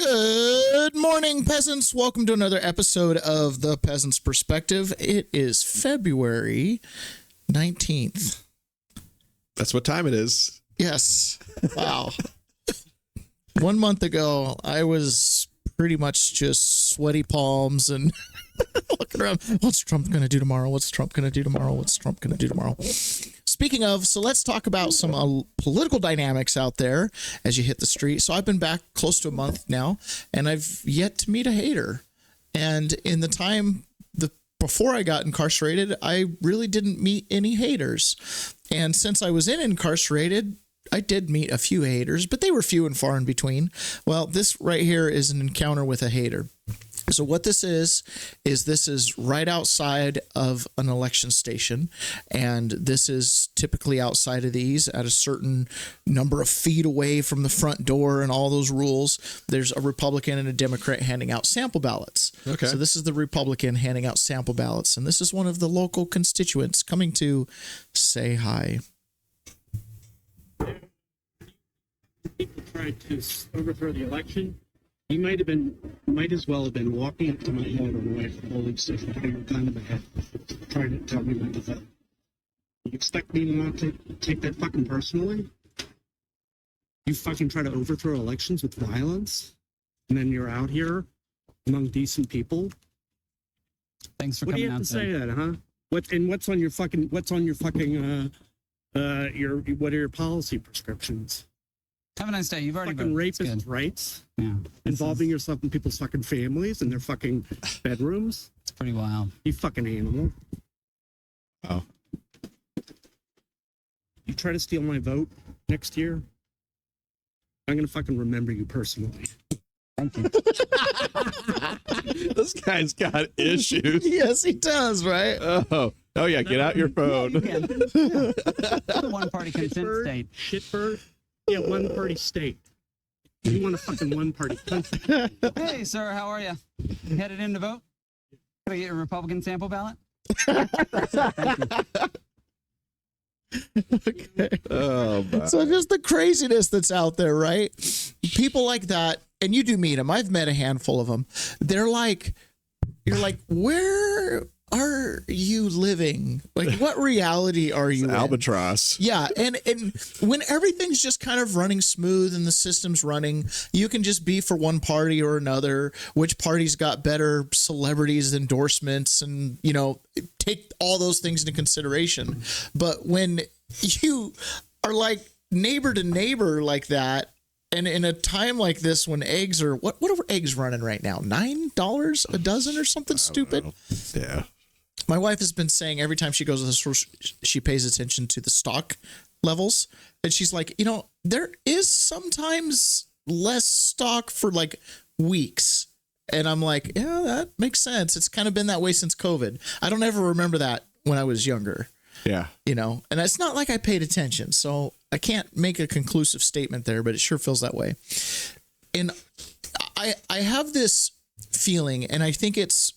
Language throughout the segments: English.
Good morning, peasants. Welcome to another episode of The Peasant's Perspective. It is February 19th. That's what time it is. Yes. Wow. 1 month ago, I was pretty much just sweaty palms and looking around. What's Trump going to do tomorrow? What's Trump going to do tomorrow? What's Trump going to do tomorrow? Speaking of, so let's talk about some political dynamics out there as you hit the street. So I've been back close to a month now, and I've yet to meet a hater. And in the time before I got incarcerated, I really didn't meet any haters. And since I was incarcerated, I did meet a few haters, but they were few and far in between. Well, this right here is an encounter with a hater. So what this is this is right outside of an election station, and this is typically outside of these at a certain number of feet away from the front door and all those rules. There's a Republican and a Democrat handing out sample ballots. Okay. So this is the Republican handing out sample ballots, and this is one of the local constituents coming to say hi. People tried to overthrow the election. You might as well have been walking up to my head on the way to the polling station, putting a gun to my head, trying to tell me when to vote. You expect me not to take that fucking personally? You fucking try to overthrow elections with violence, and then you're out here among decent people. Thanks for what do coming you have out to say that, huh? What are your policy prescriptions? Have a nice day. You've already Fucking voted. rapist rights? Yeah. Involving yourself in people's fucking families and their fucking bedrooms? It's pretty wild. You fucking animal. Oh. You try to steal my vote next year? I'm gonna fucking remember you personally. Thank you. This guy's got issues. Yes, he does, right? Oh yeah, get out your phone. One-party consent state. Shitbird? Yeah, one-party state. You want a fucking one-party country. Hey, sir, how are you? You headed in to vote? Can I get your Republican sample ballot? Okay. Oh, my. So just the craziness that's out there, right? People like that, and you do meet them. I've met a handful of them. They're like, you're like, where are you living? Like, what reality are you in? Albatross. Yeah, and when everything's just kind of running smooth and the system's running, you can just be for one party or another. Which party's got better celebrities, endorsements, and, you know, take all those things into consideration. But when you are like neighbor to neighbor like that, and in a time like this when eggs are, what are eggs running right now? $9 a dozen or something stupid? Yeah. My wife has been saying every time she goes to the store, she pays attention to the stock levels. And she's like, you know, there is sometimes less stock for like weeks. And I'm like, yeah, that makes sense. It's kind of been that way since COVID. I don't ever remember that when I was younger. Yeah. You know, and it's not like I paid attention. So I can't make a conclusive statement there, but it sure feels that way. And I have this feeling, and I think it's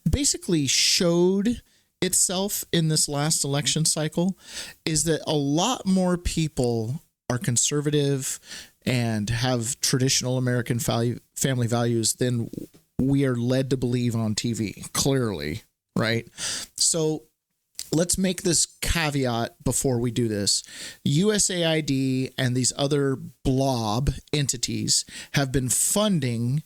basically showed itself in this last election cycle, is that a lot more people are conservative and have traditional American family values than we are led to believe on TV, clearly, right? So let's make this caveat before we do this. USAID and these other blob entities have been funding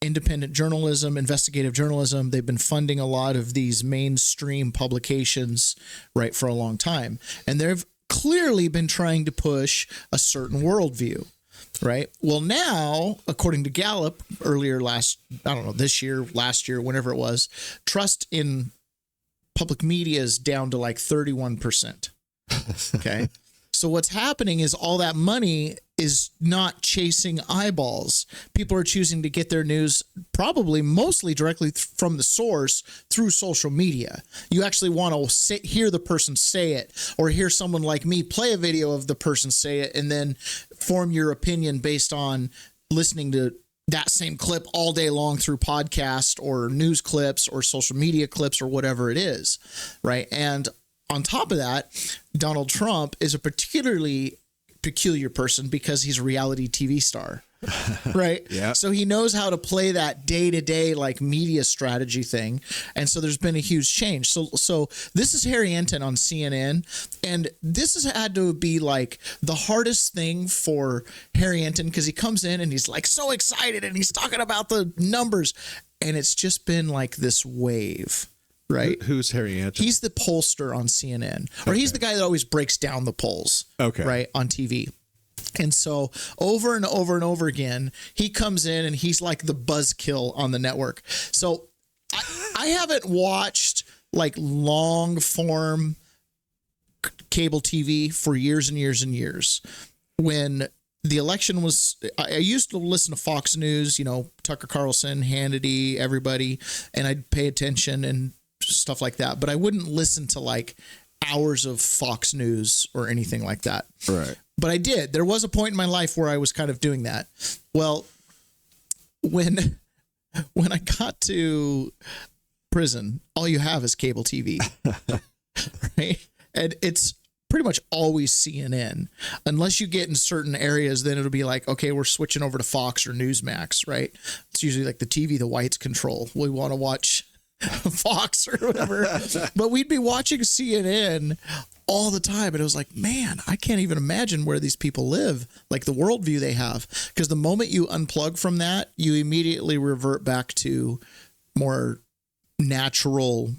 independent journalism, investigative journalism. They've been funding a lot of these mainstream publications, right, for a long time. And they've clearly been trying to push a certain worldview, right? Well, now, according to Gallup, this year, last year, whenever it was, trust in public media is down to like 31%. Okay. So what's happening is all that money is not chasing eyeballs. People are choosing to get their news probably mostly directly from the source through social media. You actually want to hear the person say it, or hear someone like me play a video of the person say it, and then form your opinion based on listening to that same clip all day long through podcast or news clips or social media clips or whatever it is, right? And on top of that, Donald Trump is a particularly peculiar person because he's a reality TV star. right? Yeah. So he knows how to play that day-to-day like media strategy thing. And so there's been a huge change. So this is Harry Enten on CNN, and this has had to be like the hardest thing for Harry Enten, because he comes in and he's like so excited and he's talking about the numbers, and it's just been like this wave. Right. Who's Harry Enten? He's the pollster on CNN, or he's the guy that always breaks down the polls. Okay. Right. On TV. And so over and over and over again, he comes in and he's like the buzzkill on the network. So I haven't watched like long form cable TV for years and years and years. When the election was, I used to listen to Fox News, you know, Tucker Carlson, Hannity, everybody, and I'd pay attention and stuff like that. But I wouldn't listen to like hours of Fox News or anything like that. Right. But I did. There was a point in my life where I was kind of doing that. Well, when I got to prison, all you have is cable TV. Right? And it's pretty much always CNN. Unless you get in certain areas, then it'll be like, okay, we're switching over to Fox or Newsmax, right? It's usually like the TV the whites control. We want to watch Fox or whatever. But we'd be watching CNN all the time. And it was like, man, I can't even imagine where these people live, like the worldview they have. Because the moment you unplug from that, you immediately revert back to more natural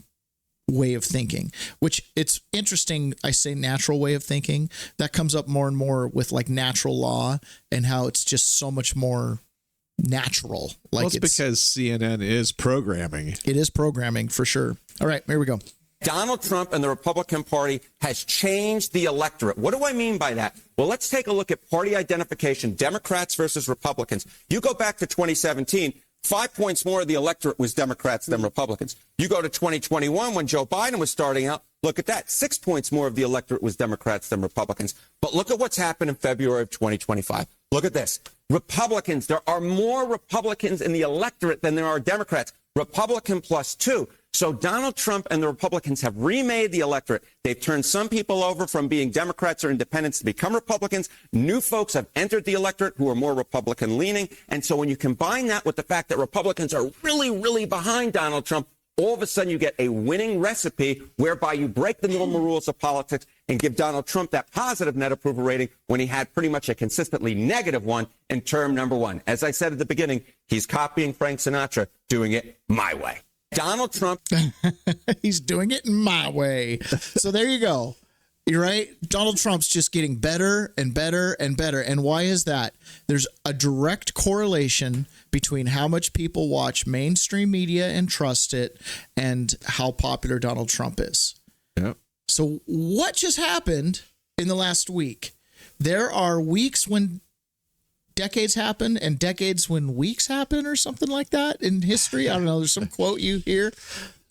way of thinking, which it's interesting. I say natural way of thinking. That comes up more and more with like natural law and how it's just so much more natural. Like Well, it's because CNN is programming. It is programming for sure. All right, here we go. Donald Trump and the Republican Party has changed the electorate. What do I mean by that? Well, let's take a look at party identification, Democrats versus Republicans. You go back to 2017, 5 points more of the electorate was Democrats than Republicans. You go to 2021 when Joe Biden was starting out, look at that. 6 points more of the electorate was Democrats than Republicans. But look at what's happened in February of 2025. Look at this. Republicans, there are more Republicans in the electorate than there are Democrats. Republican plus 2. So Donald Trump and the Republicans have remade the electorate. They've turned some people over from being Democrats or independents to become Republicans. New folks have entered the electorate who are more Republican leaning. And so when you combine that with the fact that Republicans are really, really behind Donald Trump, all of a sudden you get a winning recipe whereby you break the normal rules of politics and give Donald Trump that positive net approval rating when he had pretty much a consistently negative one in term number 1. As I said at the beginning, he's copying Frank Sinatra, doing it my way. Donald Trump. He's doing it my way. So there you go. You're right. Donald Trump's just getting better and better and better. And why is that? There's a direct correlation between how much people watch mainstream media and trust it and how popular Donald Trump is. Yep. So what just happened in the last week? There are weeks when decades happen and decades when weeks happen or something like that in history. I don't know. There's some quote you hear.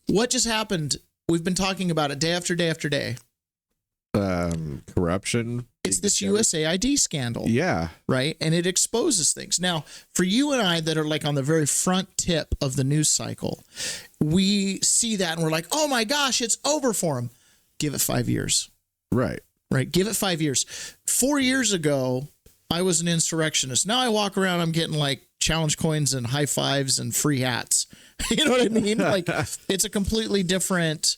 What just happened? We've been talking about it day after day after day. Corruption. It's this USAID scandal. Yeah. Right. And it exposes things. Now, for you and I that are like on the very front tip of the news cycle, we see that and we're like, oh my gosh, it's over for him. Give it 5 years. Right. Right. Give it 5 years. 4 years ago, I was an insurrectionist. Now I walk around, I'm getting like challenge coins and high fives and free hats. You know what I mean? Like it's a completely different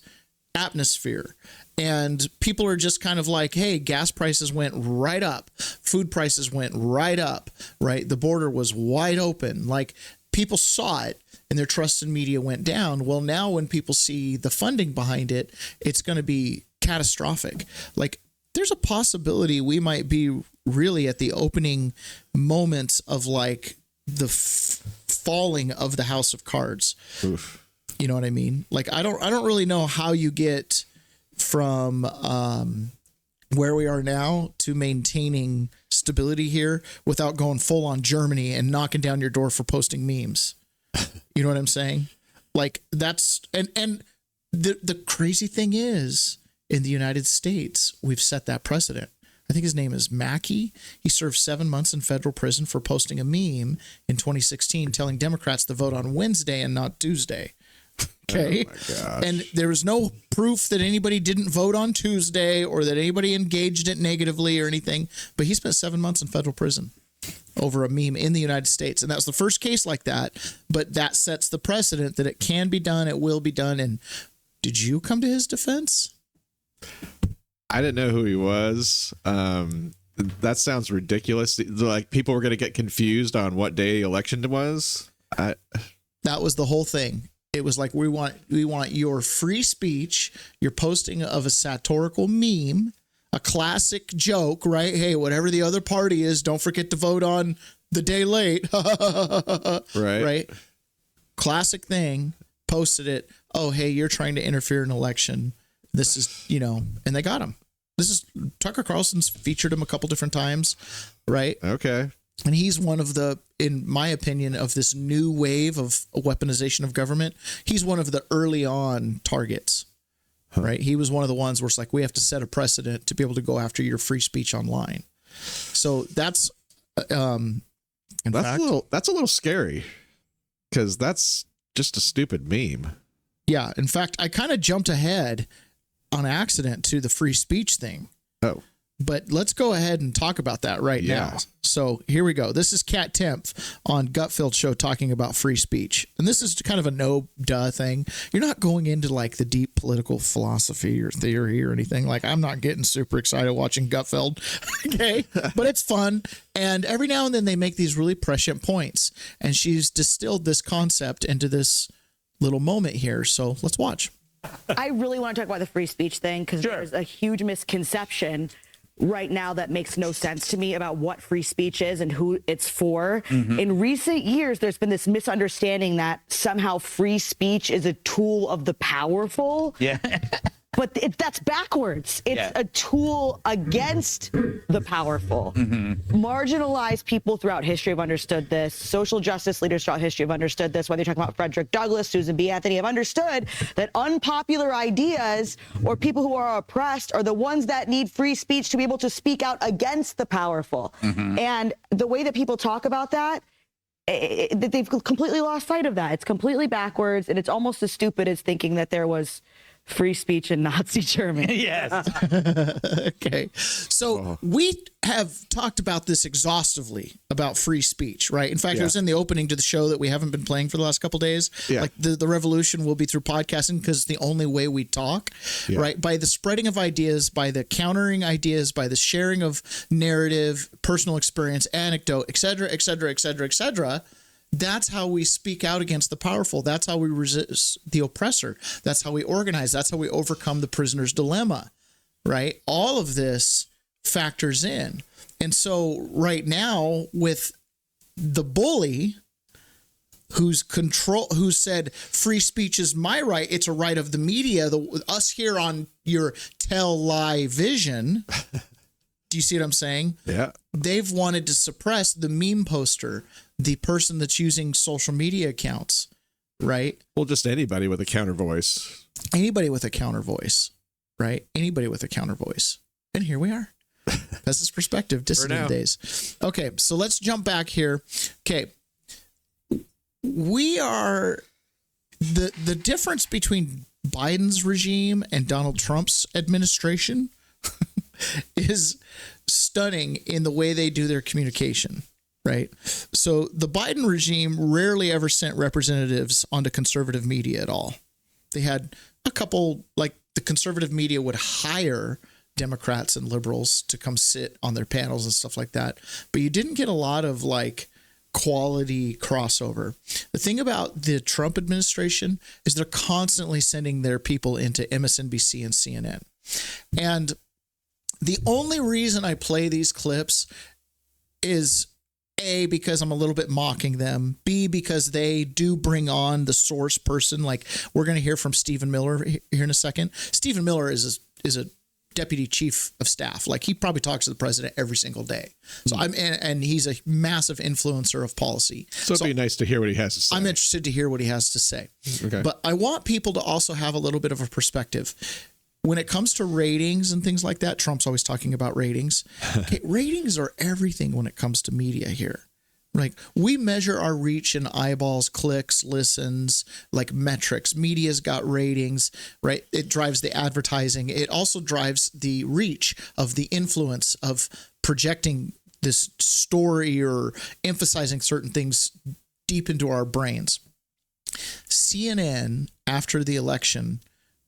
atmosphere. And people are just kind of like, hey, gas prices went right up. Food prices went right up, right? The border was wide open. Like people saw it and their trust in media went down. Well, now when people see the funding behind it, it's going to be catastrophic. Like there's a possibility we might be really at the opening moments of like the falling of the house of cards. Oof. You know what I mean? Like I don't really know how you get from where we are now to maintaining stability here without going full on Germany and knocking down your door for posting memes. You know what I'm saying? Like that's and the crazy thing is in the United States, we've set that precedent. I think his name is Mackey. He served 7 months in federal prison for posting a meme in 2016 telling Democrats to vote on Wednesday and not Tuesday. Okay. Oh my gosh. And there was no proof that anybody didn't vote on Tuesday or that anybody engaged it negatively or anything. But he spent 7 months in federal prison. over a meme in the United States. And that was the first case like that. But that sets the precedent that it can be done. It will be done. And did you come to his defense? I didn't know who he was. That sounds ridiculous. Like people were going to get confused on what day the election was. That was the whole thing. It was like, we want your free speech, your posting of a satirical meme, a classic joke, right? Hey, whatever the other party is, don't forget to vote on the day late. Right. Right. Classic thing. Posted it. Oh, hey, you're trying to interfere in an election. This is, and they got him. This is Tucker Carlson's featured him a couple different times. Right. Okay. And he's one of the, in my opinion, of this new wave of weaponization of government. He's one of the early on targets. Right. He was one of the ones where it's like, we have to set a precedent to be able to go after your free speech online. So that's a little scary because that's just a stupid meme. Yeah. In fact, I kind of jumped ahead on accident to the free speech thing. Oh. But let's go ahead and talk about that right now. So here we go. This is Kat Tempf on Gutfeld Show talking about free speech. And this is kind of a no-duh thing. You're not going into like the deep political philosophy or theory or anything. Like, I'm not getting super excited watching Gutfeld. Okay. But it's fun. And every now and then they make these really prescient points. And she's distilled this concept into this little moment here. So let's watch. I really want to talk about the free speech thing because there's a huge misconception right now that makes no sense to me about what free speech is and who it's for. In recent years, there's been this misunderstanding that somehow free speech is a tool of the powerful. Yeah. But that's backwards. It's a tool against the powerful. Marginalized people throughout history have understood this. Social justice leaders throughout history have understood this. Whether you're talking about Frederick Douglass, Susan B. Anthony, have understood that unpopular ideas or people who are oppressed are the ones that need free speech to be able to speak out against the powerful. And the way that people talk about that, they've completely lost sight of that. It's completely backwards, and it's almost as stupid as thinking that there was free speech in Nazi Germany. Yes. Okay. So we have talked about this exhaustively about free speech, right? In fact, it was in the opening to the show that we haven't been playing for the last couple of days. Yeah. Like the revolution will be through podcasting because it's the only way we talk, right? By the spreading of ideas, by the countering ideas, by the sharing of narrative, personal experience, anecdote, et cetera, et cetera, et cetera, et cetera. That's how we speak out against the powerful. That's how we resist the oppressor. That's how we organize. That's how we overcome the prisoner's dilemma, right? All of this factors in. And so right now with the bully who said free speech is my right, it's a right of the media, us here on your tell lie vision. Do you see what I'm saying? Yeah. They've wanted to suppress the meme poster, the person that's using social media accounts, right? Well, just anybody with a counter voice. Anybody with a counter voice, right? Anybody with a counter voice. And here we are. That's his perspective, dissident days. Okay, so let's jump back here. Okay. We are the difference between Biden's regime and Donald Trump's administration is stunning in the way they do their communication, right? So the Biden regime rarely ever sent representatives onto conservative media at all. They had a couple, like the conservative media would hire Democrats and liberals to come sit on their panels and stuff like that. But you didn't get a lot of like quality crossover. The thing about the Trump administration is they're constantly sending their people into MSNBC and CNN. And the only reason I play these clips is A, because I'm a little bit mocking them. B, because they do bring on the source person. Like we're going to hear from Stephen Miller here in a second. Stephen Miller is a deputy chief of staff. Like he probably talks to the president every single day. So and he's a massive influencer of policy. So it'd be nice to hear what he has to say. I'm interested to hear what he has to say. Okay. But I want people to also have a little bit of a perspective. When it comes to ratings and things like that, Trump's always talking about ratings. Okay, ratings are everything when it comes to media here. Like we measure our reach in eyeballs, clicks, listens, like metrics. Media's got ratings, right? It drives the advertising. It also drives the reach of the influence of projecting story or emphasizing certain things deep into our brains. CNN, after the election,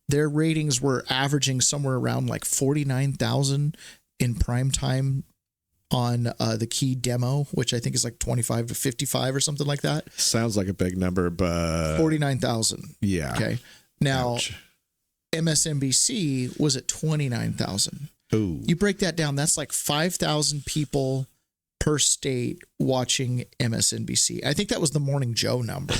their ratings were averaging somewhere around like 49,000 in prime time on the key demo, which I think is like 25 to 55 or something like that. Sounds like a big number, but 49,000. Yeah. Okay. Now, Ouch. MSNBC was at 29,000. Ooh. You break that down, that's like 5,000 people per state watching MSNBC. I think that was the Morning Joe number.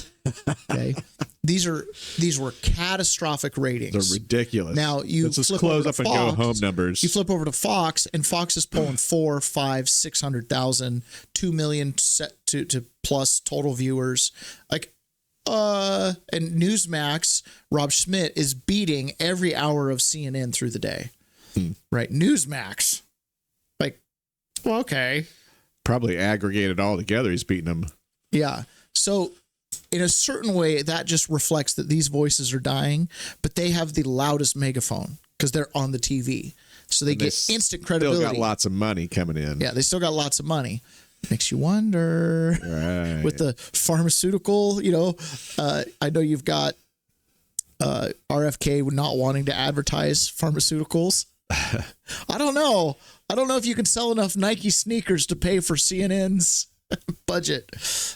Okay. These were catastrophic ratings. They're ridiculous. Now you let's just flip close over up to and Fox, go home numbers. You flip over to Fox, and Fox is pulling 4, 5, 600,000, 2 million set to plus total viewers. Like, and Newsmax, Rob Schmidt is beating every hour of CNN through the day. Right? Newsmax. Like, well, okay. Probably aggregated all together. He's beating them. Yeah. So in a certain way, that just reflects that these voices are dying, but they have the loudest megaphone because they're on the TV. So they get instant credibility. Still got lots of money coming in. Yeah, they still got lots of money. Makes you wonder with the pharmaceutical, I know you've got RFK not wanting to advertise pharmaceuticals. I don't know. I don't know if you can sell enough Nike sneakers to pay for CNN's budget.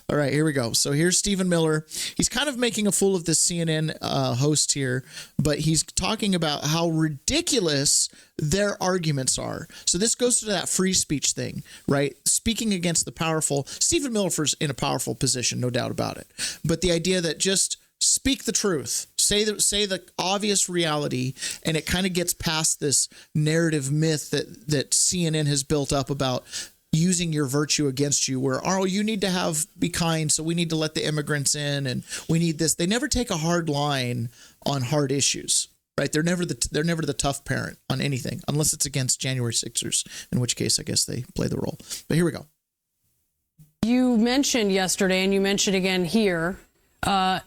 All right, here we go. So here's Stephen Miller. He's kind of making a fool of this CNN host here, but he's talking about how ridiculous their arguments are. So this goes to that free speech thing, right? Speaking against the powerful. Stephen Miller's in a powerful position, no doubt about it. But the idea that just speak the truth, say the obvious reality, and it kind of gets past this narrative myth that CNN has built up about using your virtue against you, where, oh, you need to be kind, so we need to let the immigrants in, and we need this. They never take a hard line on hard issues, right? They're never the tough parent on anything, unless it's against January 6ers, in which case I guess they play the role. But here we go. You mentioned yesterday, and you mentioned again here,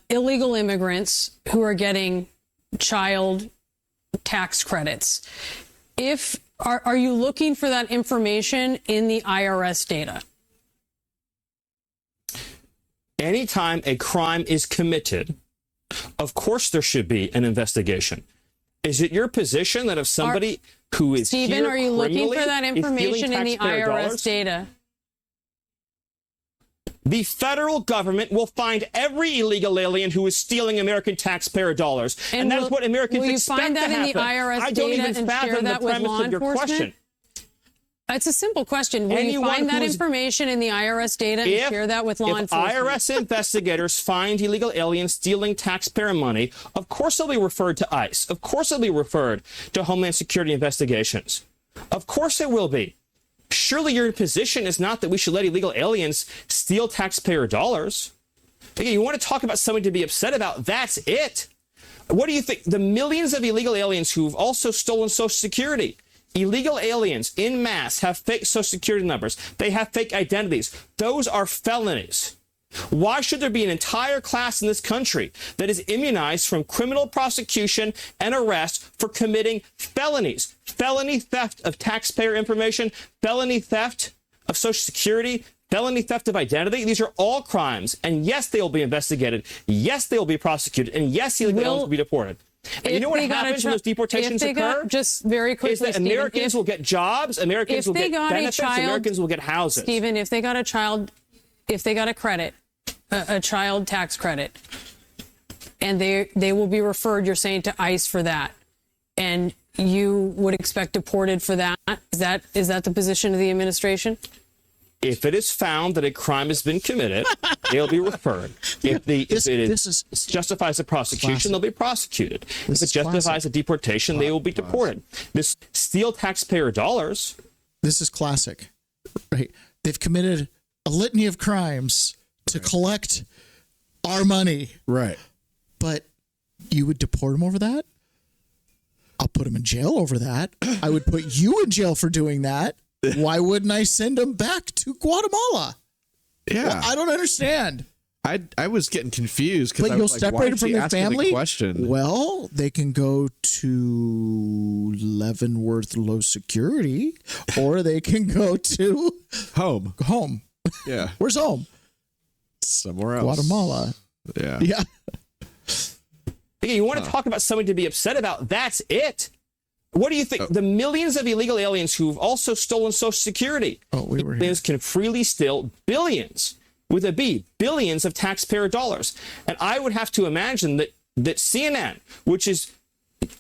illegal immigrants who are getting child tax credits. Are you looking for that information in the IRS data? Anytime a crime is committed, of course there should be an investigation. Is it your position that if somebody who is Stephen, here are you looking for that is stealing information in the taxpayer IRS dollars, data? the federal government will find every illegal alien who is stealing American taxpayer dollars. And that's what Americans expect to happen. Will you find that in the IRS I don't data even and fathom share that the with premise law of your enforcement? question. It's a simple question. Will you find that information in the IRS data and share that with law enforcement? If IRS investigators find illegal aliens stealing taxpayer money, of course they'll be referred to ICE. Of course they'll be referred to Homeland Security investigations. Of course it will be. Surely your position is not that we should let illegal aliens steal taxpayer dollars. Again, you want to talk about something to be upset about, that's it. What do you think? The millions of illegal aliens who've also stolen Social Security. Illegal aliens in mass have fake Social Security numbers. They have fake identities. Those are felonies. Why should there be an entire class in this country that is immunized from criminal prosecution and arrest for committing felonies? Felony theft of taxpayer information, felony theft of Social Security, felony theft of identity. These are all crimes. And yes, they will be investigated. Yes, they will be prosecuted. And yes, illegal aliens will be deported. And you know what happens when those deportations occur? Just very quickly, is that Americans will get jobs, Americans will get benefits, Americans will get houses. Stephen, if they got a credit, a child tax credit, and they will be referred, you're saying, to ICE for that, and you would expect deported for that. Is that the position of the administration? If it is found that a crime has been committed, they'll be referred. If it justifies a prosecution, they'll be prosecuted. If it justifies a deportation, they will be deported. This steal taxpayer dollars. This is classic, right? They've committed a litany of crimes to collect our money. Right. But you would deport them over that? I'll put them in jail over that. I would put you in jail for doing that. Why wouldn't I send them back to Guatemala? Yeah. Well, I don't understand. I was getting confused because But I you'll was like, separate why them is from she their asking the family? question? Well, they can go to Leavenworth Low Security, or they can go to Home. Yeah. Where's home? Somewhere else. Guatemala. Yeah. Yeah. Again, you want to talk about something to be upset about? That's it. What do you think? The millions of illegal aliens who've also stolen Social Security. We were here. Aliens can freely steal billions, with a B, billions of taxpayer dollars. And I would have to imagine that CNN, which is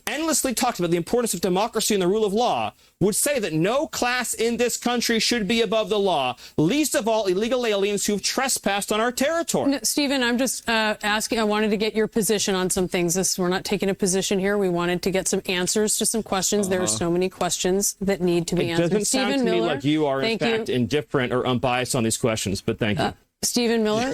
endlessly talks about the importance of democracy and the rule of law, would say that no class in this country should be above the law, least of all illegal aliens who've trespassed on our territory. No, Stephen, I'm just asking. I wanted to get your position on some things. We're not taking a position here. We wanted to get some answers to some questions. There are so many questions that need to be answered. It doesn't sound to me like you are, in fact, indifferent or unbiased on these questions, but thank you. Stephen Miller,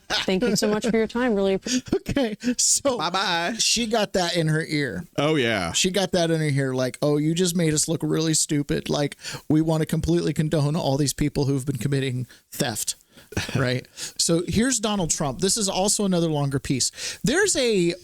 thank you so much for your time. Really appreciate it. Okay, so Bye-bye. she got that in her ear. Oh, yeah. She got that in her ear, like, oh, you just made us look really stupid. Like, we want to completely condone all these people who've been committing theft, right? So here's Donald Trump. This is also another longer piece. There's if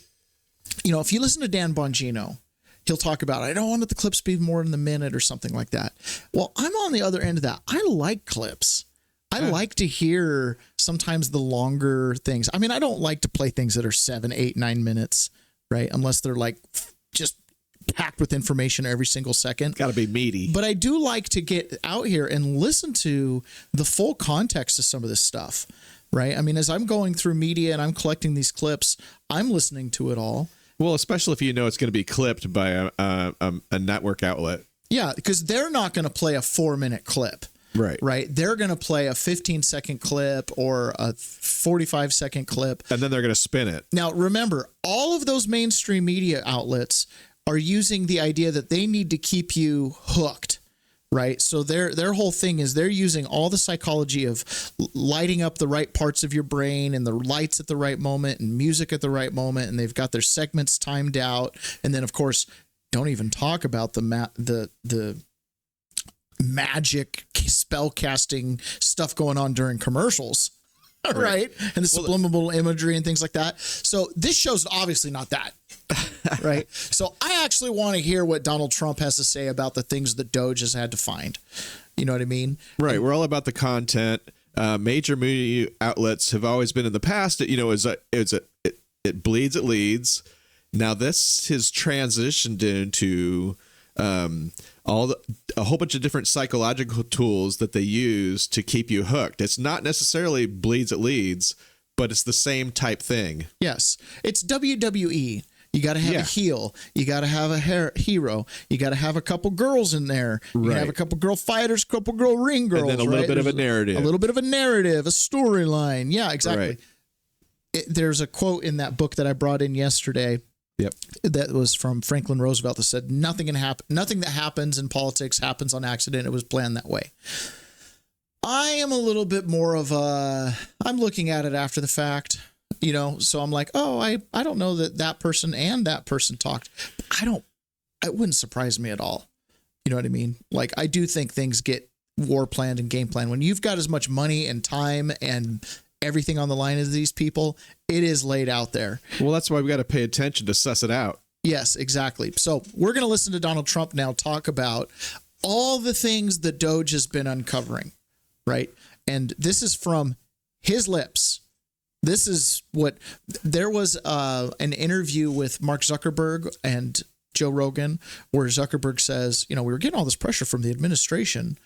you listen to Dan Bongino, he'll talk about, I don't want the clips be more than a minute or something like that. Well, I'm on the other end of that. I like clips. I like to hear sometimes the longer things. I mean, I don't like to play things that are 7, 8, 9 minutes, right? Unless they're like just packed with information every single second. Got to be meaty. But I do like to get out here and listen to the full context of some of this stuff, right? I mean, as I'm going through media and I'm collecting these clips, I'm listening to it all. Well, especially if you know it's going to be clipped by a network outlet. Yeah, because they're not going to play a 4-minute clip. Right. They're going to play a 15-second clip or a 45-second clip. And then they're going to spin it. Now, remember, all of those mainstream media outlets are using the idea that they need to keep you hooked, right? So their whole thing is they're using all the psychology of lighting up the right parts of your brain and the lights at the right moment and music at the right moment. And they've got their segments timed out. And then, of course, don't even talk about the magic spell casting stuff going on during commercials, right? And the subliminal imagery and things like that. So this show's obviously not that, right? So I actually want to hear what Donald Trump has to say about the things that Doge has had to find. You know what I mean? Right. We're all about the content. Major media outlets have always been in the past. It bleeds, it leads. Now this has transitioned into a whole bunch of different psychological tools that they use to keep you hooked. It's not necessarily bleeds, it leads, but it's the same type thing. Yes. It's WWE. You got to have a heel. You got to have a hero. You got to have a couple girls in there. You have a couple girl fighters, couple girl ring girls. And then a little bit of a narrative. A little bit of a narrative, a storyline. Yeah, exactly. Right. There's a quote in that book that I brought in yesterday. Yep. That was from Franklin Roosevelt that said, nothing that happens in politics happens on accident. It was planned that way. I am a little bit more of I'm looking at it after the fact, so I'm like, oh, I don't know that person and that person talked. It wouldn't surprise me at all. You know what I mean? Like, I do think things get war planned and game planned. When you've got as much money and time and everything on the line as these people, it is laid out there. Well, that's why we got to pay attention to suss it out. Yes, exactly. So we're going to listen to Donald Trump now talk about all the things that Doge has been uncovering, right? And this is from his lips. This is there was an interview with Mark Zuckerberg and Joe Rogan where Zuckerberg says, we were getting all this pressure from the administration.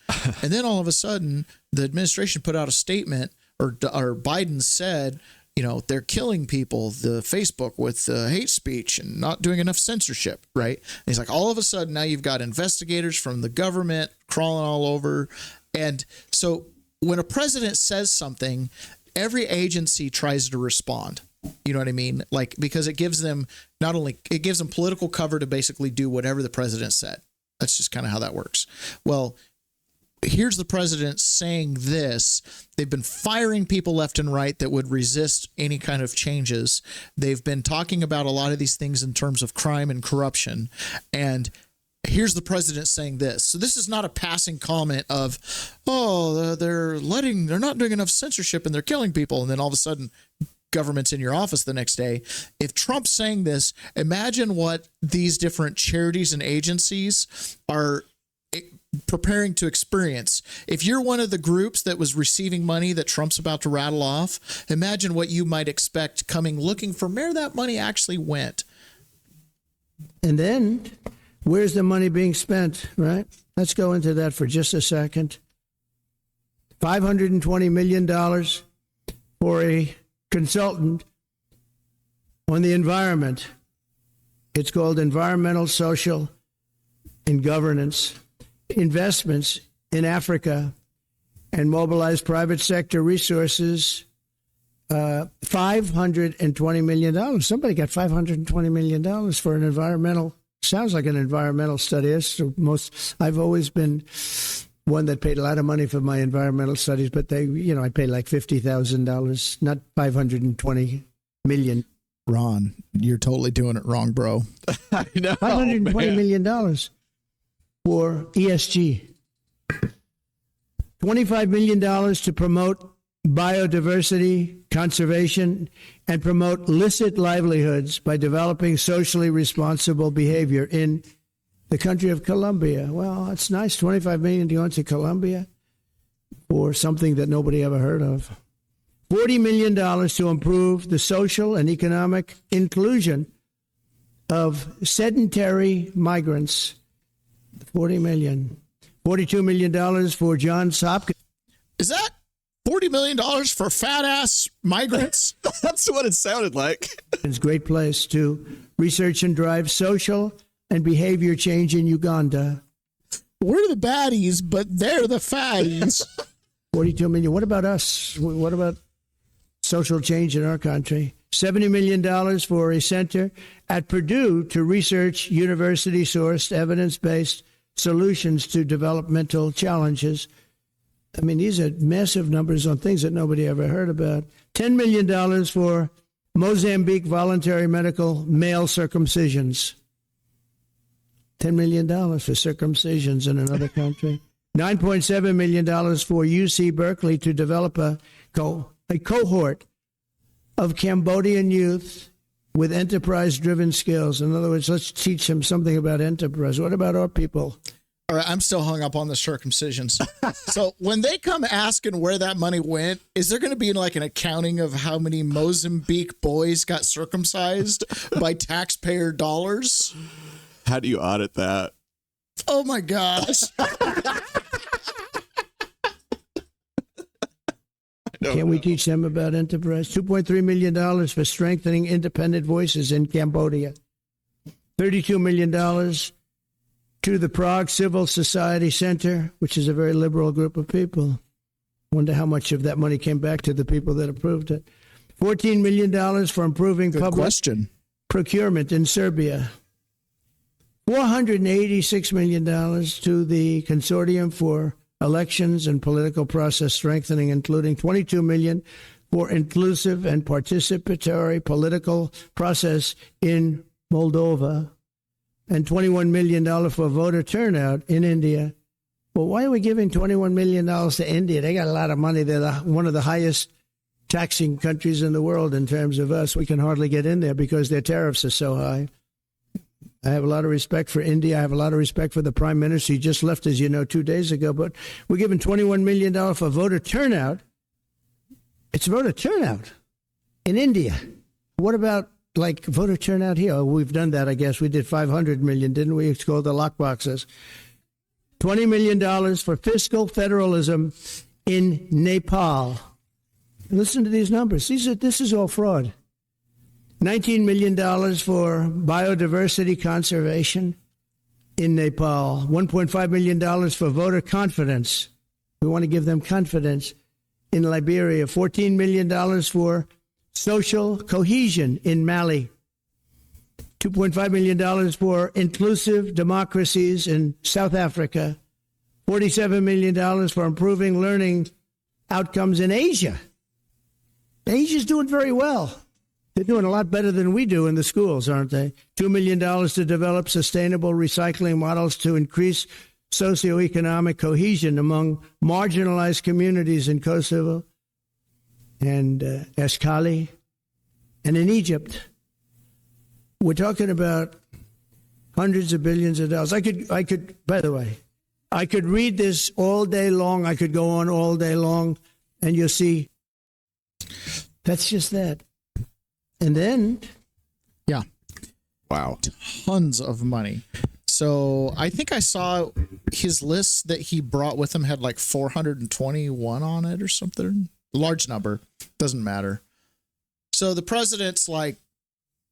And then all of a sudden the administration put out a statement, or Biden said, they're killing people, the Facebook with hate speech and not doing enough censorship, right? And he's like, all of a sudden now you've got investigators from the government crawling all over. And so when a president says something, every agency tries to respond. You know what I mean? Like, because it gives them political cover to basically do whatever the president said. That's just kind of how that works. Well, here's the president saying this. They've been firing people left and right that would resist any kind of changes. They've been talking about a lot of these things in terms of crime and corruption. And here's the president saying this. So this is not a passing comment of, oh, they're not doing enough censorship and they're killing people. And then all of a sudden government's in your office the next day. If Trump's saying this, imagine what these different charities and agencies are preparing to experience. If you're one of the groups that was receiving money that Trump's about to rattle off, imagine what you might expect coming looking for where that money actually went. And then where's the money being spent, right? Let's go into that for just a second. $520 million for a consultant on the environment. It's called Environmental, Social, and Governance. Investments in Africa and mobilize private sector resources. $520 million. Somebody got $520 million for an environmental. Sounds like an environmental study. That's the most. I've always been one that paid a lot of money for my environmental studies, but I paid like $50,000, not $520 million. Ron, you're totally doing it wrong, bro. I know, $520 million for ESG. $25 million to promote biodiversity, conservation, and promote licit livelihoods by developing socially responsible behavior in the country of Colombia. Well, it's nice. $25 million to go into Colombia for something that nobody ever heard of. $40 million to improve the social and economic inclusion of sedentary migrants. $40 million. $42 million for Johns Hopkins. Is that $40 million for fat ass migrants? That's what it sounded like. It's a great place to research and drive social and behavior change in Uganda. We're the baddies, but they're the fatties. 42 million. What about us? What about social change in our country? $70 million for a center at Purdue to research university-sourced, evidence-based solutions to developmental challenges. I mean, these are massive numbers on things that nobody ever heard about. $10 million for Mozambique voluntary medical male circumcisions. $10 million for circumcisions in another country. $9.7 million for UC Berkeley to develop a cohort of Cambodian youth with enterprise-driven skills. In other words, let's teach them something about enterprise. What about our people? All right, I'm still hung up on the circumcisions. So when they come asking where that money went, is there going to be like an accounting of how many Mozambique boys got circumcised by taxpayer dollars? How do you audit that? Oh my gosh. Can we teach them about enterprise? $2.3 million for strengthening independent voices in Cambodia. $32 million to the Prague Civil Society Center, which is a very liberal group of people. Wonder how much of that money came back to the people that approved it. $14 million for improving public procurement in Serbia. $486 million to the Consortium for Elections and Political Process Strengthening, including $22 million for inclusive and participatory political process in Moldova, and $21 million for voter turnout in India. Well, why are we giving $21 million to India? They got a lot of money. They're one of the highest taxing countries in the world in terms of us. We can hardly get in there because their tariffs are so high. I have a lot of respect for India. I have a lot of respect for the prime minister. He just left, as you know, 2 days ago. But we're giving $21 million for voter turnout. It's voter turnout in India. What about, like, voter turnout here? Oh, we've done that, I guess. We did $500 million, didn't we? It's called the lockboxes. $20 million for fiscal federalism in Nepal. Listen to these numbers. This is all fraud. $19 million for biodiversity conservation in Nepal. $1.5 million for voter confidence. We want to give them confidence in Liberia. $14 million for social cohesion in Mali. $2.5 million for inclusive democracies in South Africa. $47 million for improving learning outcomes in Asia. Asia's doing very well. They're doing a lot better than we do in the schools, aren't they? $2 million to develop sustainable recycling models to increase socioeconomic cohesion among marginalized communities in Kosovo and Eskali and in Egypt. We're talking about hundreds of billions of dollars. I could, by the way, I could read this all day long. I could go on all day long, and you'll see that's just that. And then, yeah, wow, tons of money. So I think I saw his list that he brought with him had like 421 on it or something. Large number, doesn't matter. So the president's like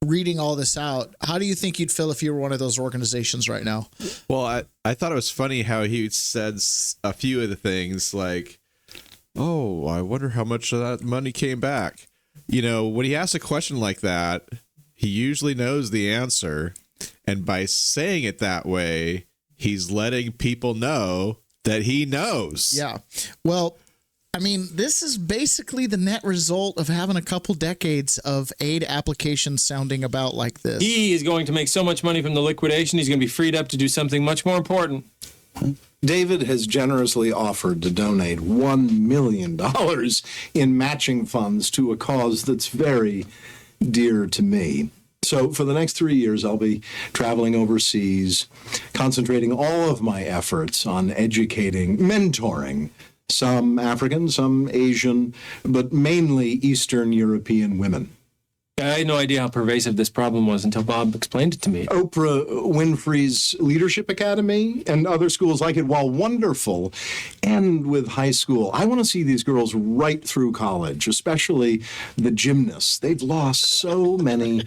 reading all this out. How do you think you'd feel if you were one of those organizations right now? Well, I thought it was funny how he said a few of the things like, oh, I wonder how much of that money came back. You know, when he asks a question like that, he usually knows the answer. And by saying it that way, he's letting people know that he knows. Yeah. Well, I mean, this is basically the net result of having a couple decades of aid applications sounding about like this. He is going to make so much money from the liquidation, he's going to be freed up to do something much more important. David has generously offered to donate $1 million in matching funds to a cause that's very dear to me. So for the next 3 years, I'll be traveling overseas, concentrating all of my efforts on educating, mentoring some African, some Asian, but mainly Eastern European women. I had no idea how pervasive this problem was until Bob explained it to me. Oprah Winfrey's Leadership Academy and other schools like it, while wonderful, end with high school. I want to see these girls right through college, especially the gymnasts. They've lost so many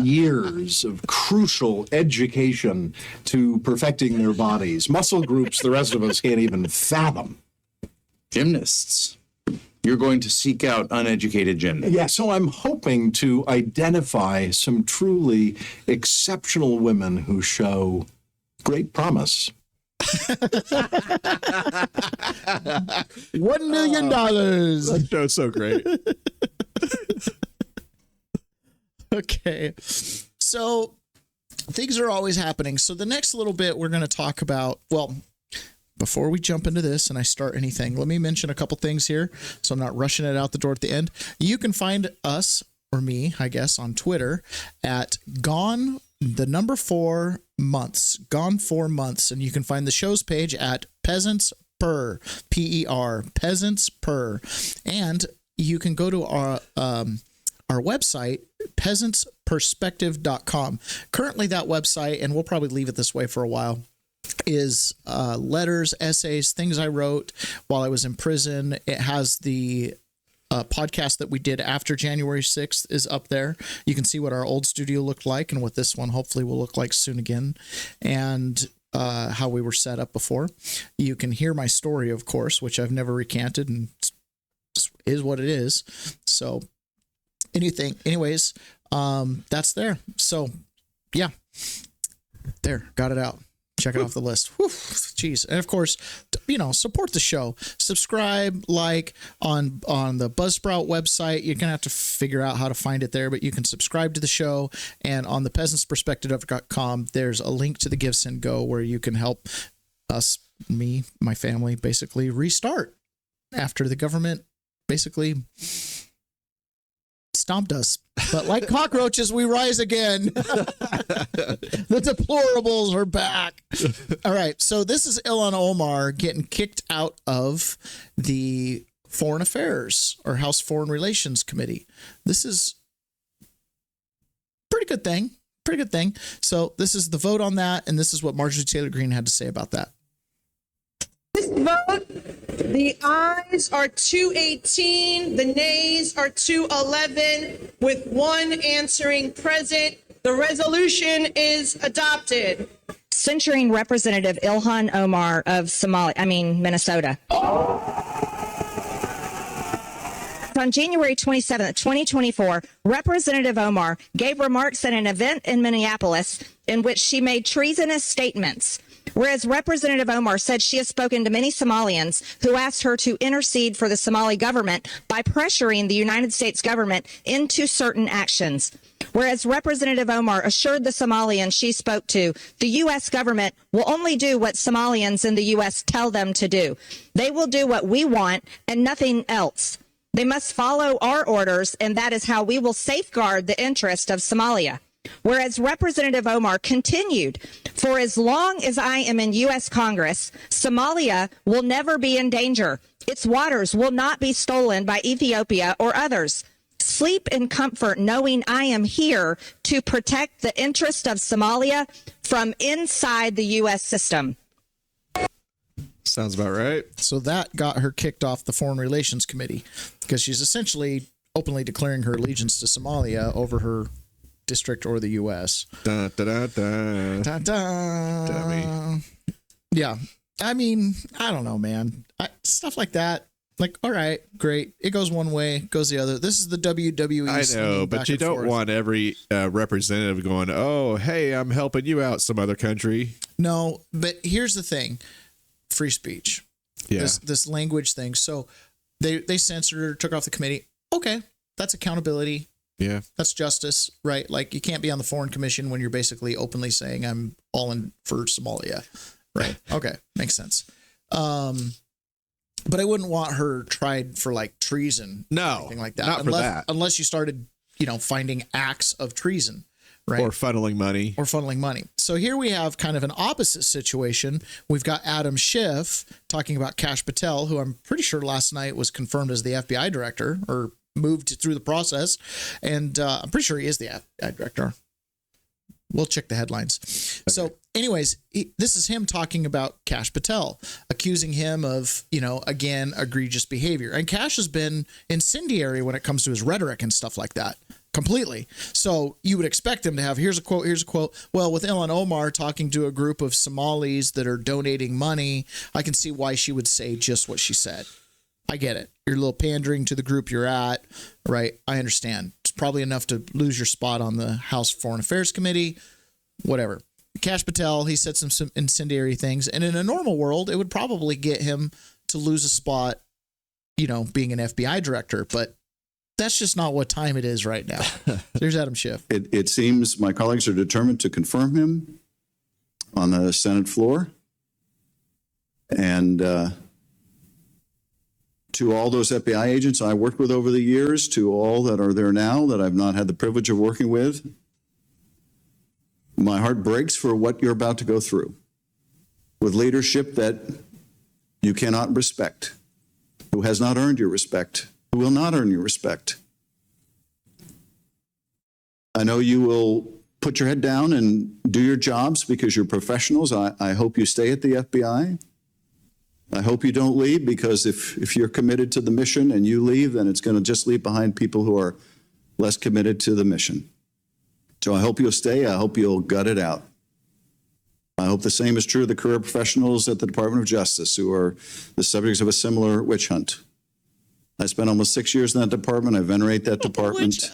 years of crucial education to perfecting their bodies, muscle groups the rest of us can't even fathom. Gymnasts. You're going to seek out uneducated gymnasts. Yeah, so I'm hoping to identify some truly exceptional women who show great promise. $1 million. That show's so great. Okay. So things are always happening. So the next little bit we're going to talk about, well, before we jump into this and I start anything, let me mention a couple things here so I'm not rushing it out the door at the end. You can find us, or me, I guess, on Twitter at Gone 4 months, Gone 4 months. And you can find the show's page at Peasants Per, P-E-R, Peasants Per. And you can go to our website, peasantsperspective.com. Currently that website, and we'll probably leave it this way for a while, is letters, essays, things I wrote while I was in prison. It has the podcast that we did after January 6th is up there. You can see what our old studio looked like and what this one hopefully will look like soon again, and how we were set up before. You can hear my story, of course, which I've never recanted, and is what it is. So anyways, that's there. So yeah, there, got it out. Check it off the list. Whew, geez. And of course, support the show. Subscribe, like on the Buzzsprout website. You're going to have to figure out how to find it there, but you can subscribe to the show. And on the peasantsperspective.com, there's a link to the Give, Send, Go where you can help us, me, my family, basically restart after the government basically stomped us. But like cockroaches, we rise again. The deplorables are back. All right. So this is Ilhan Omar getting kicked out of the Foreign Affairs or House Foreign Relations Committee. This is pretty good thing. Pretty good thing. So this is the vote on that. And this is what Marjorie Taylor Greene had to say about that. This vote, the ayes are 218, the nays are 211, with one answering present. The resolution is adopted. Censuring Representative Ilhan Omar of Minnesota. On January 27, 2024, Representative Omar gave remarks at an event in Minneapolis in which she made treasonous statements. Whereas Representative Omar said she has spoken to many Somalians who asked her to intercede for the Somali government by pressuring the United States government into certain actions. Whereas Representative Omar assured the Somalians she spoke to, the U.S. government will only do what Somalians in the U.S. tell them to do. They will do what we want and nothing else. They must follow our orders, and that is how we will safeguard the interest of Somalia. Whereas Representative Omar continued, for as long as I am in U.S. Congress, Somalia will never be in danger. Its waters will not be stolen by Ethiopia or others. Sleep in comfort knowing I am here to protect the interest of Somalia from inside the U.S. system. Sounds about right. So that got her kicked off the Foreign Relations Committee because she's essentially openly declaring her allegiance to Somalia over her district or the U.S. Da, da, da, da. Da, da. Dummy. Yeah. I mean, I don't know, man. Stuff like that. Like, all right, great. It goes one way, goes the other. This is the WWE. I know, but you don't want every representative going, oh, hey, I'm helping you out, some other country. No, but here's the thing. Free speech. Yeah. This language thing. So they censored her, took her off the committee. Okay. That's accountability. Yeah. That's justice, right? Like you can't be on the Foreign Commission when you're basically openly saying I'm all in for Somalia. Right. Okay. Makes sense. But I wouldn't want her tried for like treason. No, or anything like that. Not for that. Unless you started, finding acts of treason. Right. Or funneling money. So here we have kind of an opposite situation. We've got Adam Schiff talking about Kash Patel, who I'm pretty sure last night was confirmed as the FBI director or moved through the process. And I'm pretty sure he is the FBI director. We'll check the headlines. Okay. So anyways, this is him talking about Kash Patel, accusing him of, again, egregious behavior. And Kash has been incendiary when it comes to his rhetoric and stuff like that. Completely. So you would expect him to have, here's a quote. Well, with Ilhan Omar talking to a group of Somalis that are donating money, I can see why she would say just what she said. I get it. You're a little pandering to the group you're at, right? I understand. It's probably enough to lose your spot on the House Foreign Affairs Committee, whatever. Kash Patel, he said some incendiary things. And in a normal world, it would probably get him to lose a spot, being an FBI director. But that's just not what time it is right now. There's Adam Schiff. It seems my colleagues are determined to confirm him on the Senate floor. And to all those FBI agents I worked with over the years, to all that are there now that I've not had the privilege of working with, my heart breaks for what you're about to go through with leadership that you cannot respect, who has not earned your respect, who will not earn your respect. I know you will put your head down and do your jobs because you're professionals. I hope you stay at the FBI. I hope you don't leave, because if you're committed to the mission and you leave, then it's going to just leave behind people who are less committed to the mission. So I hope you'll stay. I hope you'll gut it out. I hope the same is true of the career professionals at the Department of Justice who are the subjects of a similar witch hunt. I spent almost 6 years in that department. I venerate that department.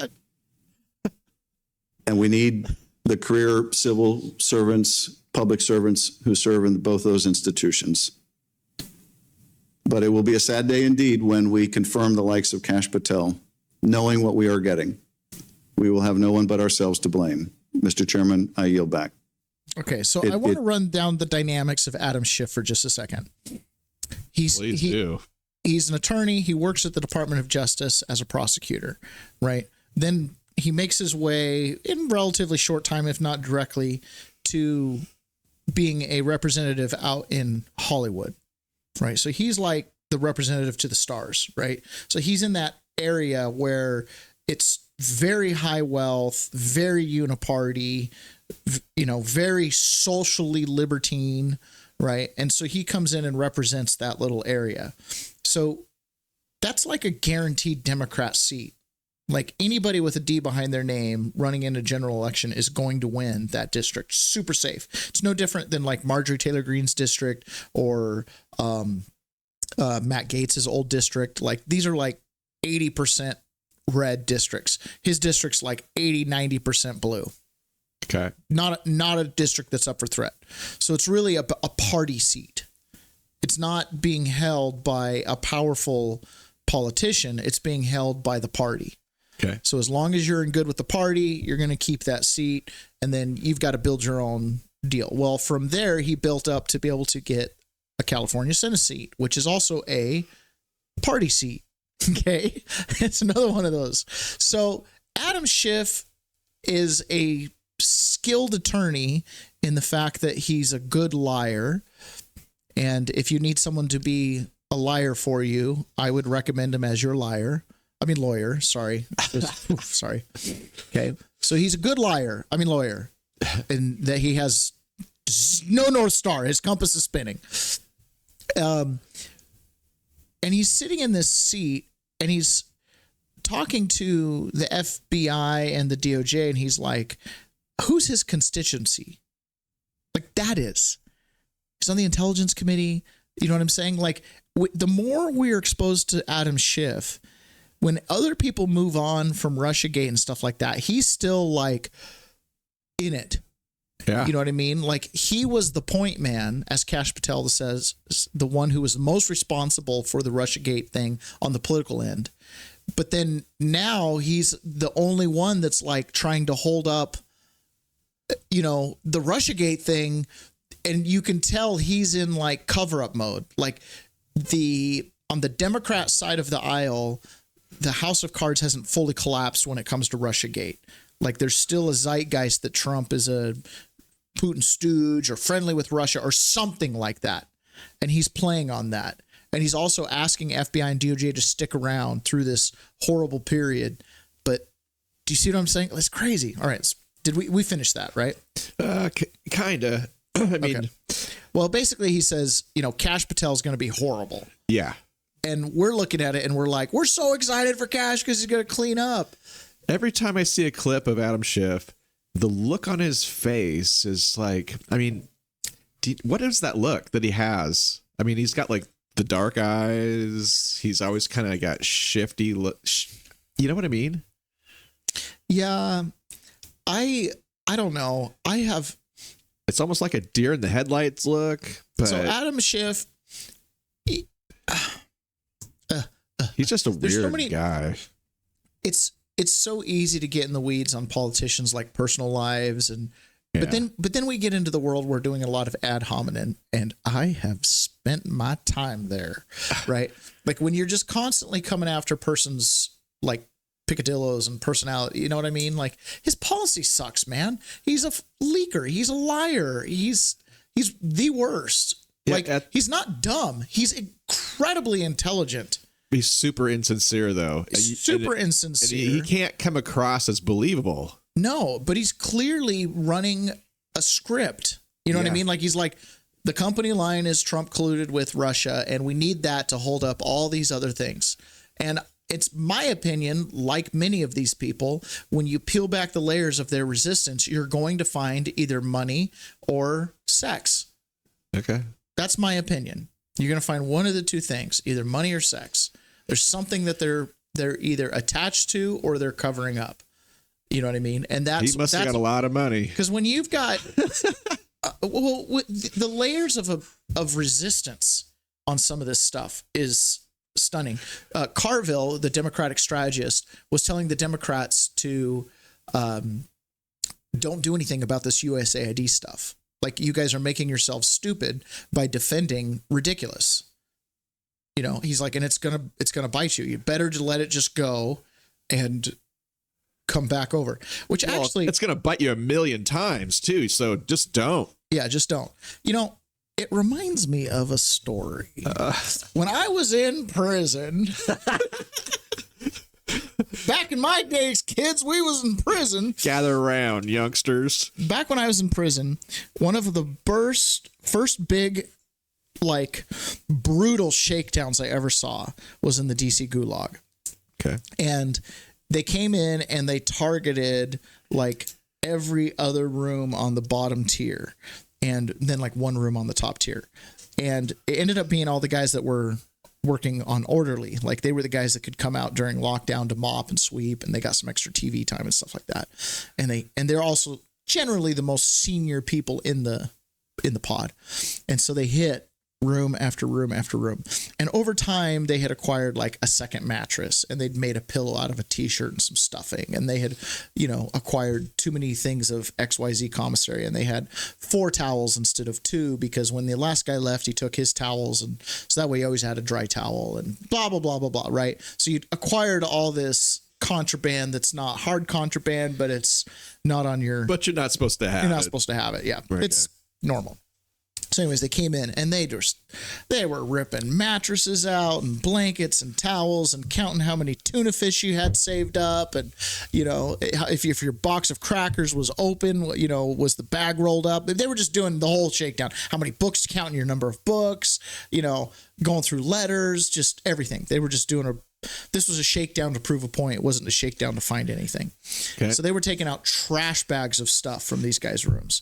And we need the career civil servants, public servants who serve in both those institutions. But it will be a sad day indeed when we confirm the likes of Kash Patel, knowing what we are getting. We will have no one but ourselves to blame. Mr. Chairman, I yield back. Okay, so I want to run down the dynamics of Adam Schiff for just a second. He's an attorney. He works at the Department of Justice as a prosecutor, right? Then he makes his way in relatively short time, if not directly, to being a representative out in Hollywood, right? So he's like the representative to the stars, right? So he's in that area where it's very high wealth, very uniparty, very socially libertine, right? And so he comes in and represents that little area. So that's like a guaranteed Democrat seat. Like anybody with a D behind their name running in a general election is going to win that district. Super safe. It's no different than like Marjorie Taylor Greene's district or Matt Gaetz's old district. Like these are like 80% red districts. His district's like 80, 90% blue. Okay. Not a district that's up for threat. So it's really a party seat. It's not being held by a powerful politician. It's being held by the party. Okay. So as long as you're in good with the party, you're going to keep that seat, and then you've got to build your own deal. Well, from there, he built up to be able to get a California Senate seat, which is also a party seat. Okay. It's another one of those. So Adam Schiff is a skilled attorney in the fact that he's a good liar. And if you need someone to be a liar for you, I would recommend him as your lawyer. Sorry. Sorry. Okay. So he's a good lawyer, and that he has no North Star. His compass is spinning. And he's sitting in this seat, and he's talking to the FBI and the DOJ, and he's like, who's his constituency? Like, that is. He's on the Intelligence Committee. You know what I'm saying? Like, the more we're exposed to Adam Schiff, when other people move on from Russiagate and stuff like that, he's still like in it. Yeah. You know what I mean? Like, he was the point man, as Kash Patel says, the one who was most responsible for the Russiagate thing on the political end. But then now he's the only one that's like trying to hold up, you know, the Russiagate thing. And you can tell he's in like cover up mode. Like, on the Democrat side of the aisle, the House of Cards hasn't fully collapsed when it comes to Russiagate. Like, there's still a zeitgeist that Trump is a Putin stooge or friendly with Russia or something like that. And he's playing on that. And he's also asking FBI and DOJ to stick around through this horrible period. But do you see what I'm saying? It's crazy. All right. Did we finish that, right? Kind of. I mean, okay. Well, basically he says, you know, Kash Patel is going to be horrible. Yeah. And we're looking at it and we're like, we're so excited for Kash because he's going to clean up. Every time I see a clip of Adam Schiff, the look on his face is like, I mean, what is that look that he has? I mean, he's got like the dark eyes. He's always kind of got shifty look. You know what I mean? Yeah. I don't know. It's almost like a deer in the headlights look. But so Adam Schiff, he's just a weird guy. It's so easy to get in the weeds on politicians, like personal lives, and yeah. but then we get into the world we're doing a lot of ad hominem, and I have spent my time there, right? Like, when you're just constantly coming after persons like picadillos and personality, you know what I mean? Like, his policy sucks, man. He's a leaker. He's a liar. He's the worst. Yeah, like, he's not dumb. He's incredibly intelligent. He's super insincere, though. Super insincere. And he can't come across as believable. No, but he's clearly running a script. You know what I mean? Like, he's like, the company line is Trump colluded with Russia, and we need that to hold up all these other things. And it's my opinion, like many of these people, when you peel back the layers of their resistance, you're going to find either money or sex. Okay. That's my opinion. You're going to find one of the two things, either money or sex. There's something that they're either attached to or they're covering up. You know what I mean? And he must have got a lot of money. Because when you've got the layers of resistance on some of this stuff is stunning. Carville, the Democratic strategist, was telling the Democrats to don't do anything about this USAID stuff. Like, you guys are making yourselves stupid by defending ridiculous. You know, he's like, and it's gonna bite you. You better to let it just go and come back over. Which actually, it's gonna bite you a million times too. So just don't. Yeah, just don't. You know, it reminds me of a story. When I was in prison, back in my days, kids, we was in prison. Gather around, youngsters. Back when I was in prison, one of the first big, like, brutal shakedowns I ever saw was in the DC Gulag. Okay. And they came in and they targeted like every other room on the bottom tier and then like one room on the top tier. And it ended up being all the guys that were working on orderly. Like, they were the guys that could come out during lockdown to mop and sweep, and they got some extra TV time and stuff like that. And they're also generally the most senior people in the pod. And so they hit room after room after room. And over time, they had acquired like a second mattress, and they'd made a pillow out of a t-shirt and some stuffing. And they had, acquired too many things of XYZ commissary, and they had 4 towels instead of 2, because when the last guy left, he took his towels. And so that way he always had a dry towel and blah, blah, blah, blah, blah. Right. So you acquired all this contraband that's not hard contraband, but it's not on your, but you're not supposed to have you're not supposed to have it. Yeah. Okay. It's normal. So anyways, they came in and they were ripping mattresses out and blankets and towels and counting how many tuna fish you had saved up. And, if your box of crackers was open, was the bag rolled up? They were just doing the whole shakedown. How many books, counting your number of books, going through letters, just everything. They were just doing this was a shakedown to prove a point. It wasn't a shakedown to find anything. Okay. So they were taking out trash bags of stuff from these guys' rooms.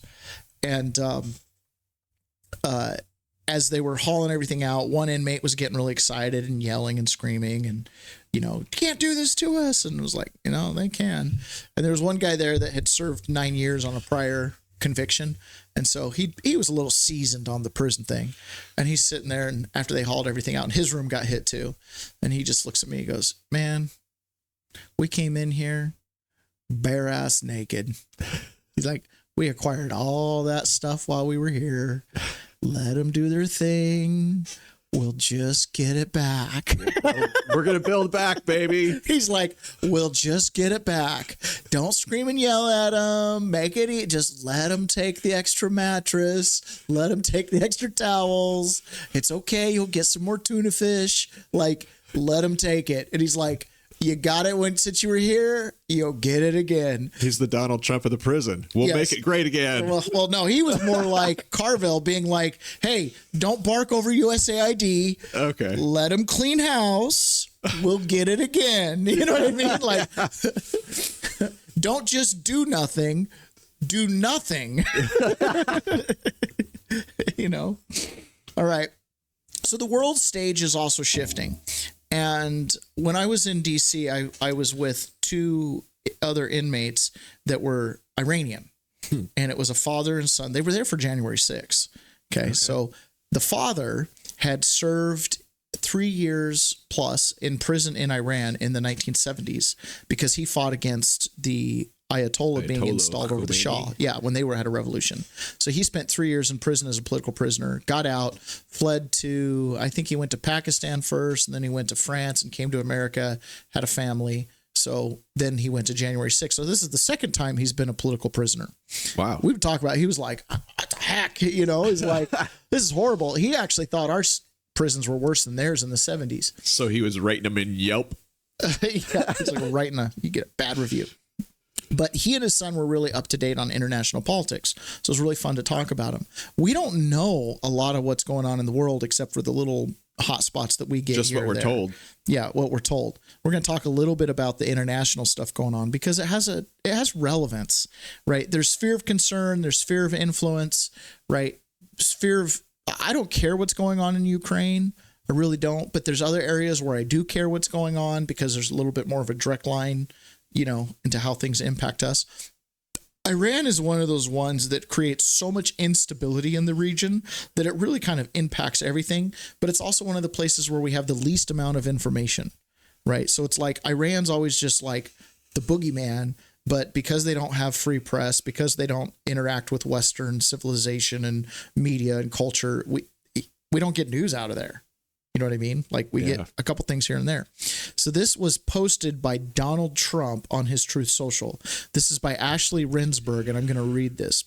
And, as they were hauling everything out, one inmate was getting really excited and yelling and screaming and, you can't do this to us. And it was like, they can. And there was one guy there that had served 9 years on a prior conviction. And so he was a little seasoned on the prison thing. And he's sitting there, and after they hauled everything out, and his room got hit too. And he just looks at me, he goes, "Man, we came in here bare ass naked." He's like, "We acquired all that stuff while we were here. Let them do their thing. We'll just get it back." We're going to build back, baby. He's like, "We'll just get it back. Don't scream and yell at them. Make it eat. Just let them take the extra mattress. Let them take the extra towels. It's okay. You'll get some more tuna fish. Like, let them take it." And he's like, "You got it since you were here, you'll get it again." He's the Donald Trump of the prison. We'll make it great again. Well, no, he was more like Carville being like, "Hey, don't bark over USAID. Okay. Let him clean house. We'll get it again." You know what I mean? Like, don't just do nothing. Do nothing. All right. So the world stage is also shifting. And when I was in D.C., I was with 2 other inmates that were Iranian. And it was a father and son. They were there for January 6th. Okay. So the father had served 3 years plus in prison in Iran in the 1970s because he fought against the Ayatollah being installed over the Shah. Yeah, when they had a revolution. So he spent 3 years in prison as a political prisoner, got out, fled to, I think he went to Pakistan first, and then he went to France and came to America, had a family. So then he went to January 6th. So this is the second time he's been a political prisoner. Wow. We would talk about, he was like, "What the heck?" He's like, "This is horrible." He actually thought our prisons were worse than theirs in the 70s. So he was rating them in Yelp. Yeah, he's like you get a bad review. But he and his son were really up to date on international politics. So it was really fun to talk about him. We don't know a lot of what's going on in the world except for the little hot spots that we get. Just what we're told. Yeah, what we're told. We're going to talk a little bit about the international stuff going on because it has relevance, right? There's sphere of concern, there's sphere of influence, right? I don't care what's going on in Ukraine. I really don't. But there's other areas where I do care what's going on because there's a little bit more of a direct line into how things impact us. Iran is one of those ones that creates so much instability in the region that it really kind of impacts everything. But it's also one of the places where we have the least amount of information, right? So it's like Iran's always just like the boogeyman, but because they don't have free press, because they don't interact with Western civilization and media and culture, we don't get news out of there. You know what I mean? Like we get a couple things here and there. So this was posted by Donald Trump on his Truth Social. This is by Ashley Rinsberg, and I'm going to read this.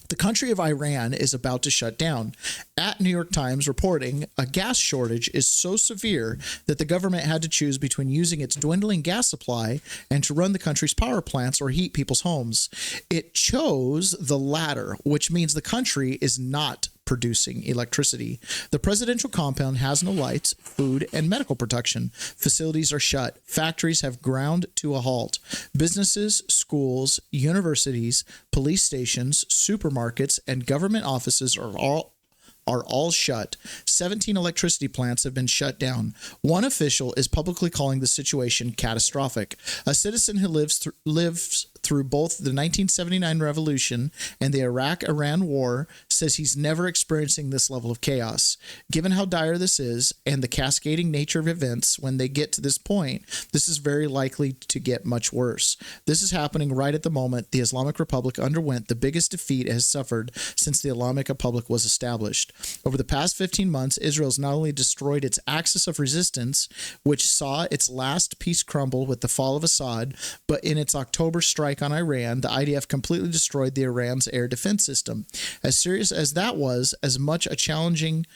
The country of Iran is about to shut down. At New York Times reporting, a gas shortage is so severe that the government had to choose between using its dwindling gas supply and to run the country's power plants or heat people's homes. It chose the latter, which means the country is not producing electricity. The presidential compound has no lights, food, and medical protection. Facilities are shut. Factories have ground to a halt. Businesses, schools, universities, police stations, supermarkets, and government offices are all shut. 17 electricity plants have been shut down. One official is publicly calling the situation catastrophic. A citizen who lives through both the 1979 revolution and the Iraq-Iran war says he's never experiencing this level of chaos. Given how dire this is and the cascading nature of events when they get to this point, this is very likely to get much worse. This is happening right at the moment the Islamic Republic underwent the biggest defeat it has suffered since the Islamic Republic was established. Over the past 15 months, Israel's not only destroyed its axis of resistance, which saw its last piece crumble with the fall of Assad, but in its October strike on Iran, the IDF completely destroyed the Iran's air defense system. As serious as that was, as much a challenge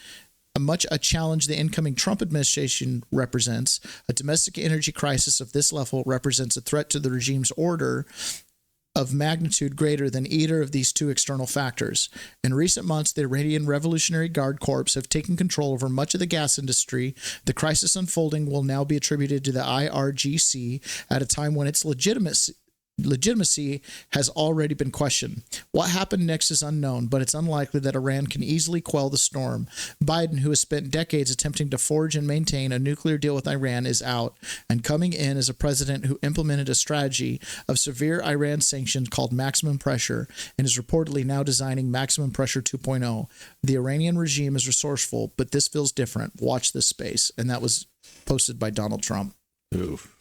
the incoming Trump administration represents, a domestic energy crisis of this level represents a threat to the regime's order of magnitude greater than either of these two external factors. In recent months, the Iranian Revolutionary Guard Corps have taken control over much of the gas industry. The crisis unfolding will now be attributed to the IRGC at a time when its legitimacy has already been questioned. What happened next is unknown, but it's unlikely that Iran can easily quell the storm. Biden, who has spent decades attempting to forge and maintain a nuclear deal with Iran, is out, and coming in as a president who implemented a strategy of severe Iran sanctions called maximum pressure and is reportedly now designing maximum pressure 2.0. The Iranian regime is resourceful, but this feels different. Watch this space. And that was posted by Donald Trump. Oof.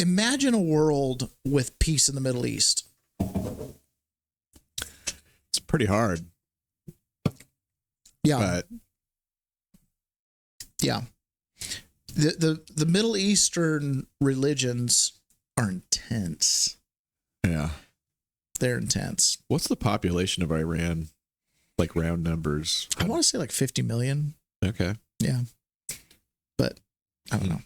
Imagine a world with peace in the Middle East. It's pretty hard. Yeah. But yeah. The Middle Eastern religions are intense. yeah. They're intense. What's the population of Iran? Like round numbers. I want to say like 50 million. Okay. Yeah. But I don't know.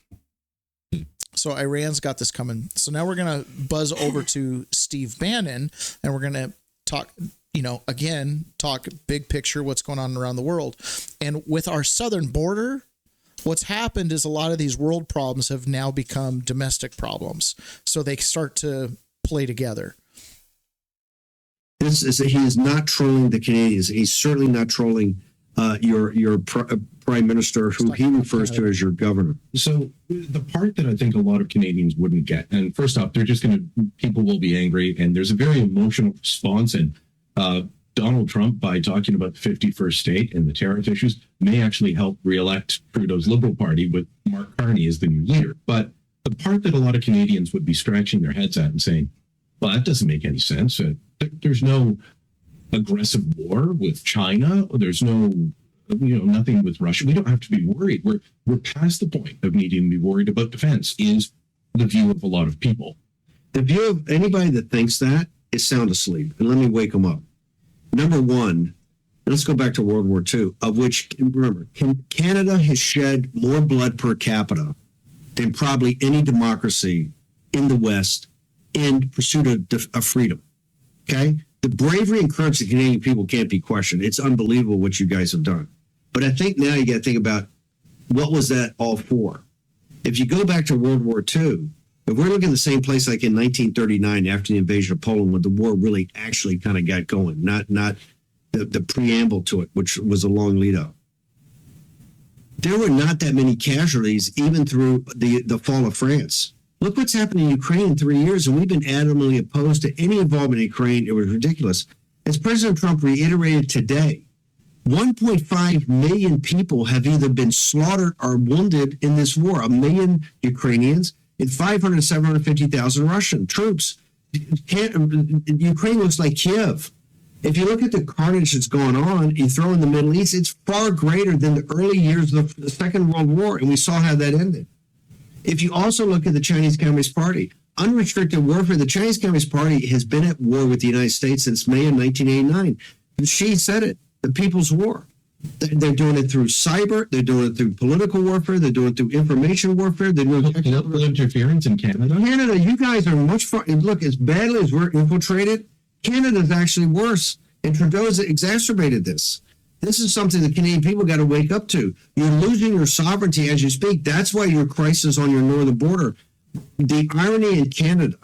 So Iran's got this coming. So now we're going to buzz over to Steve Bannon, and we're going to talk, talk big picture, what's going on around the world. And with our southern border, what's happened is a lot of these world problems have now become domestic problems. So they start to play together. He is not trolling the Canadians. He's certainly not trolling your prime minister, who he refers to as your governor. So the part that I think a lot of Canadians wouldn't get, and first off, people will be angry, and there's a very emotional response. And Donald Trump, by talking about the 51st state and the tariff issues, may actually help reelect Trudeau's Liberal Party with Mark Carney as the new leader. But the part that a lot of Canadians would be scratching their heads at and saying, well, that doesn't make any sense. There's no aggressive war with China. There's no, nothing with Russia. We don't have to be worried. We're past the point of needing to be worried about defense, is the view of a lot of people. The view of anybody that thinks that is sound asleep. And let me wake them up. Number one, let's go back to World War II, of which, remember, Canada has shed more blood per capita than probably any democracy in the West in pursuit of freedom. Okay? The bravery and courage of the Canadian people can't be questioned. It's unbelievable what you guys have done. But I think now you got to think about, what was that all for? If you go back to World War II, if we're looking at the same place like in 1939 after the invasion of Poland, when the war really actually kind of got going, not the preamble to it, which was a long lead up. There were not that many casualties even through the fall of France. Look what's happened in Ukraine in 3 years, and we've been adamantly opposed to any involvement in Ukraine. It was ridiculous. As President Trump reiterated today, 1.5 million people have either been slaughtered or wounded in this war. 1 million Ukrainians and 500 to 750,000 Russian troops. Ukraine looks like Kiev. If you look at the carnage that's going on, you throw in the Middle East, it's far greater than the early years of the Second World War, and we saw how that ended. If you also look at the Chinese Communist Party, unrestricted warfare, the Chinese Communist Party has been at war with the United States since May of 1989. Xi said it, the People's War. They're doing it through cyber, they're doing it through political warfare, they're doing it through information warfare, they're doing political interference in Canada. Canada, you guys are much far. Look, as badly as we're infiltrated, Canada's actually worse, and Trudeau's exacerbated this. This is something the Canadian people got to wake up to. You're losing your sovereignty as you speak. That's why your crisis on your northern border. The irony in Canada,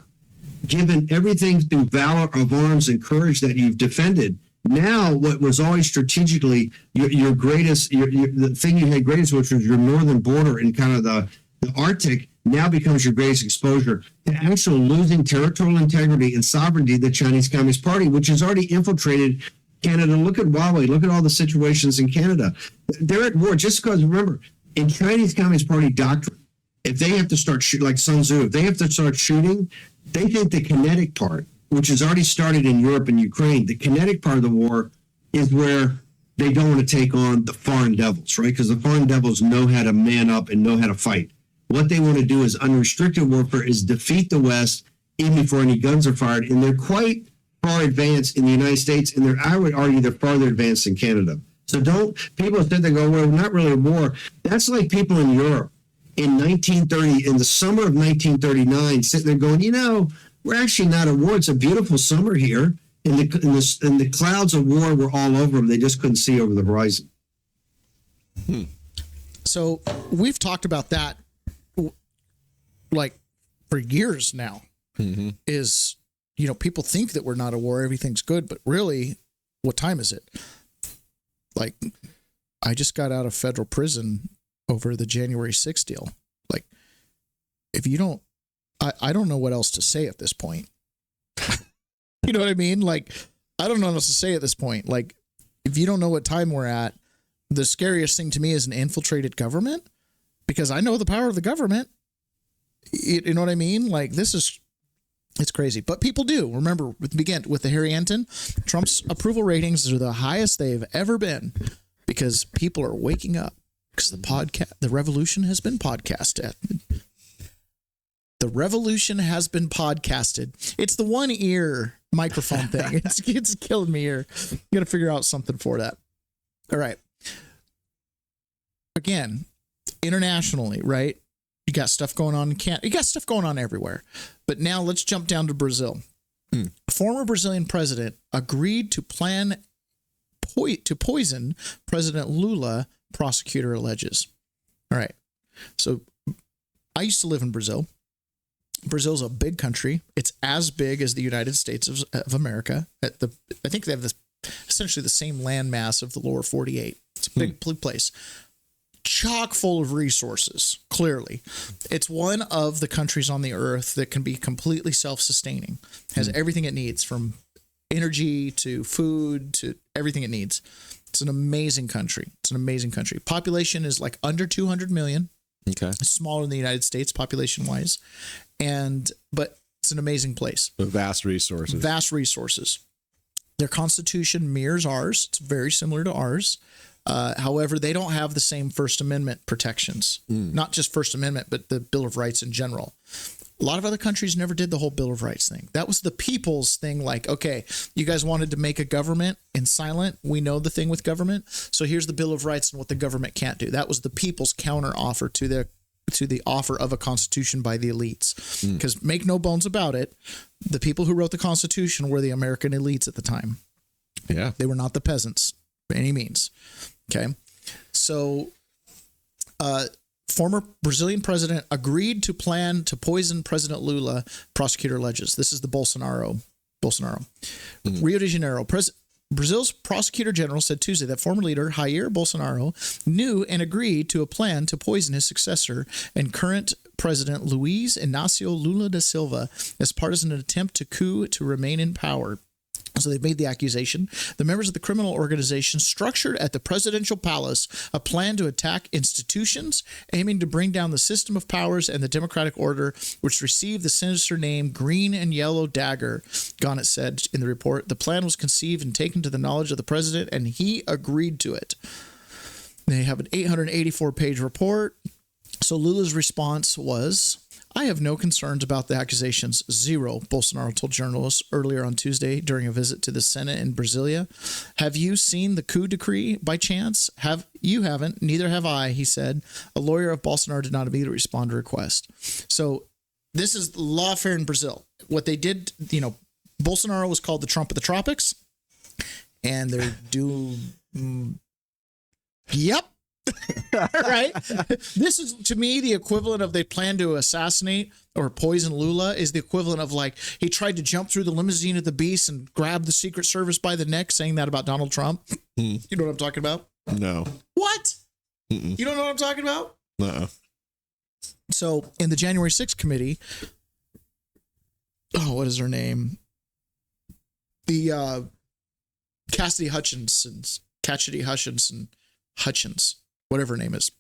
given everything through valor of arms and courage that you've defended, now what was always strategically your greatest, the thing you had greatest, which was your northern border and kind of the Arctic, now becomes your greatest exposure to actual losing territorial integrity and sovereignty of the Chinese Communist Party, which has already infiltrated Canada. Look at Huawei. Look at all the situations in Canada. They're at war just because, remember, in Chinese Communist Party doctrine, if they have to start shooting, like Sun Tzu, if they have to start shooting, they think the kinetic part, which has already started in Europe and Ukraine, the kinetic part of the war is where they don't want to take on the foreign devils, right? Because the foreign devils know how to man up and know how to fight. What they want to do is unrestricted warfare, is defeat the West even before any guns are fired. And they're quite far advanced in the United States, and I would argue they're farther advanced in Canada. So people sit there and go, well, not really a war. That's like people in Europe in 1930, in the summer of 1939, sitting there going, we're actually not at war. It's a beautiful summer here. And the clouds of war were all over them. They just couldn't see over the horizon. So we've talked about that like for years now. Is, people think that we're not at war, everything's good, but really, what time is it? Like, I just got out of federal prison over the January 6th deal. Like, if you don't, I don't know what else to say at this point. You know what I mean? Like, I don't know what else to say at this point. Like, if you don't know what time we're at, the scariest thing to me is an infiltrated government, because I know the power of the government. You know what I mean? Like, it's crazy, but people do. Remember, with the Harry Enten, Trump's approval ratings are the highest they've ever been because people are waking up, because the revolution has been podcasted. The revolution has been podcasted. It's the one ear microphone thing. It's killing me here. You got to figure out something for that. All right. Again, internationally, right? You got stuff going on in Canada. You got stuff going on everywhere. But now let's jump down to Brazil. Former Brazilian president agreed to plan to poison President Lula, prosecutor alleges. All right. So I used to live in Brazil. Brazil's a big country. It's as big as the United States of America. I think they have essentially the same landmass of the lower 48. It's a big place. Chock full of resources, clearly. It's one of the countries on the earth that can be completely self-sustaining, has everything it needs, from energy to food to everything it needs. It's an amazing country. Population is like under 200 million. Okay. It's smaller than the United States population-wise, but it's an amazing place. Vast resources. Their constitution mirrors ours. It's very similar to ours. However, they don't have the same First Amendment protections, not just First Amendment, but the Bill of Rights in general. A lot of other countries never did the whole Bill of Rights thing. That was the people's thing. Like, okay, you guys wanted to make a government in silent. We know the thing with government. So here's the Bill of Rights and what the government can't do. That was the people's counter offer to the offer of a constitution by the elites. Because make no bones about it, the people who wrote the Constitution were the American elites at the time. Yeah. They were not the peasants by any means. Okay. So, former Brazilian president agreed to plan to poison President Lula, prosecutor alleges. This is the Bolsonaro. Rio de Janeiro. Brazil's prosecutor general said Tuesday that former leader Jair Bolsonaro knew and agreed to a plan to poison his successor and current president Luiz Inácio Lula da Silva as part of an attempt to coup to remain in power. So they've made the accusation. The members of the criminal organization structured at the presidential palace a plan to attack institutions, aiming to bring down the system of powers and the democratic order, which received the sinister name Green and Yellow Dagger, Gannett said in the report. The plan was conceived and taken to the knowledge of the president, and he agreed to it. They have an 884-page report. So Lula's response was, I have no concerns about the accusations. Zero, Bolsonaro told journalists earlier on Tuesday during a visit to the Senate in Brasilia. Have you seen the coup decree by chance? You haven't. Neither have I, he said. A lawyer of Bolsonaro did not immediately respond to request. So this is lawfare in Brazil. What they did, Bolsonaro was called the Trump of the tropics. And they're Yep. Right. This is, to me, the equivalent of they plan to assassinate or poison Lula is the equivalent of like he tried to jump through the limousine of the beast and grab the Secret Service by the neck, saying that about Donald Trump. You know what I'm talking about? No. What? You don't know what I'm talking about? No. So in the January 6th committee, what is her name? The Cassidy Hutchins, whatever her name is.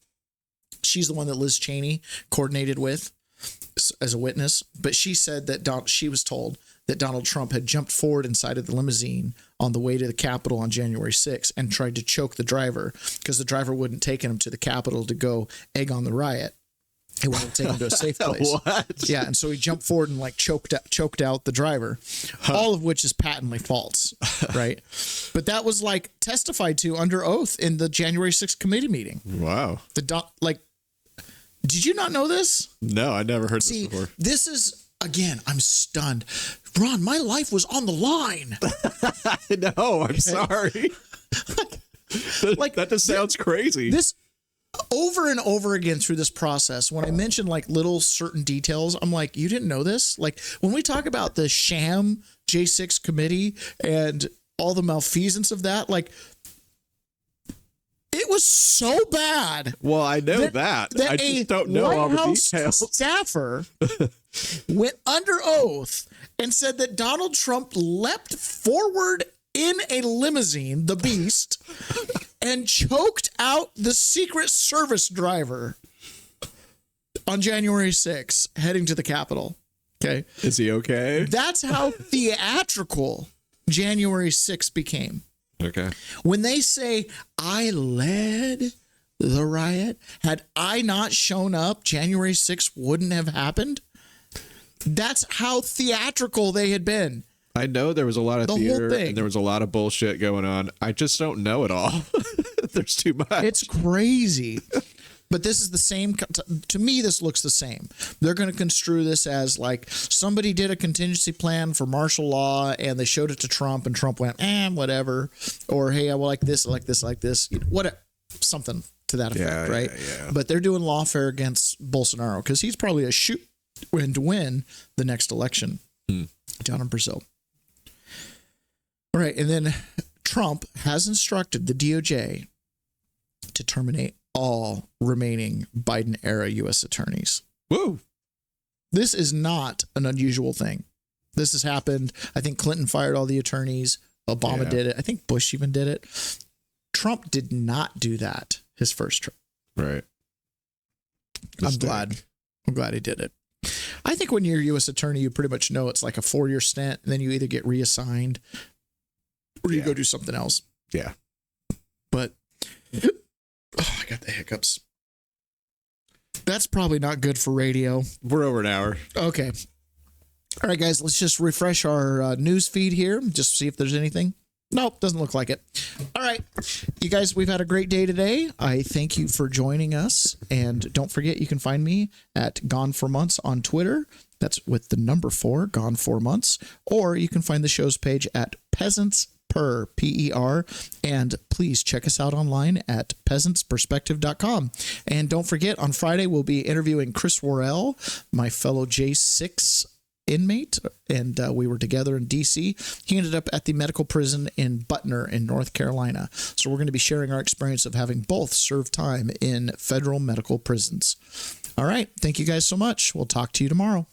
She's the one that Liz Cheney coordinated with as a witness. But she said that she was told that Donald Trump had jumped forward inside of the limousine on the way to the Capitol on January 6th and tried to choke the driver because the driver wouldn't take him to the Capitol to go egg on the riot. He wanted to take him to a safe place. What? Yeah, and so he jumped forward and like choked out the driver, all of which is patently false, right? But that was like testified to under oath in the January 6th committee meeting. Wow. Did you not know this? No, I never heard this before. This is, again, I'm stunned. Ron, my life was on the line. No, I'm sorry. That just sounds crazy. This over and over again through this process, when I mention like little certain details, I'm like, you didn't know this? Like when we talk about the sham J6 committee and all the malfeasance of that, like it was so bad. Well, I know that I just don't know all the details. Staffer went under oath and said that Donald Trump leapt forward in a limousine, the Beast, and choked out the Secret Service driver on January 6th, heading to the Capitol. Okay. Is he okay? That's how theatrical January 6th became. Okay. When they say, I led the riot, had I not shown up, January 6th wouldn't have happened. That's how theatrical they had been. I know there was a lot of theater whole thing. And there was a lot of bullshit going on. I just don't know it all. There's too much. It's crazy. But this is the same. To me, this looks the same. They're going to construe this as like somebody did a contingency plan for martial law and they showed it to Trump and Trump went, whatever. Or, hey, I like this, like this, like this. What, something to that effect, right? Yeah. But they're doing lawfare against Bolsonaro because he's probably a shoot-win to win the next election down in Brazil. All right. And then Trump has instructed the DOJ to terminate all remaining Biden-era U.S. attorneys. Whoa. This is not an unusual thing. This has happened. I think Clinton fired all the attorneys. Obama did it. I think Bush even did it. Trump did not do that his first trip. Right. I'm glad he did it. I think when you're a U.S. attorney, you pretty much know it's like a 4-year stint, and then you either get reassigned or you go do something else. Yeah. But I got the hiccups. That's probably not good for radio. We're over an hour. Okay. All right, guys, let's just refresh our news feed here. Just see if there's anything. Nope, doesn't look like it. All right. You guys, we've had a great day today. I thank you for joining us. And don't forget, you can find me at Gone 4 Months on Twitter. That's with the number 4, Gone 4 Months. Or you can find the show's page at Peasants Per, P-E-R, and please check us out online at peasantsperspective.com. And don't forget, on Friday, we'll be interviewing Chris Worrell, my fellow J6 inmate, and we were together in D.C. He ended up at the medical prison in Butner in North Carolina. So we're going to be sharing our experience of having both served time in federal medical prisons. All right. Thank you guys so much. We'll talk to you tomorrow.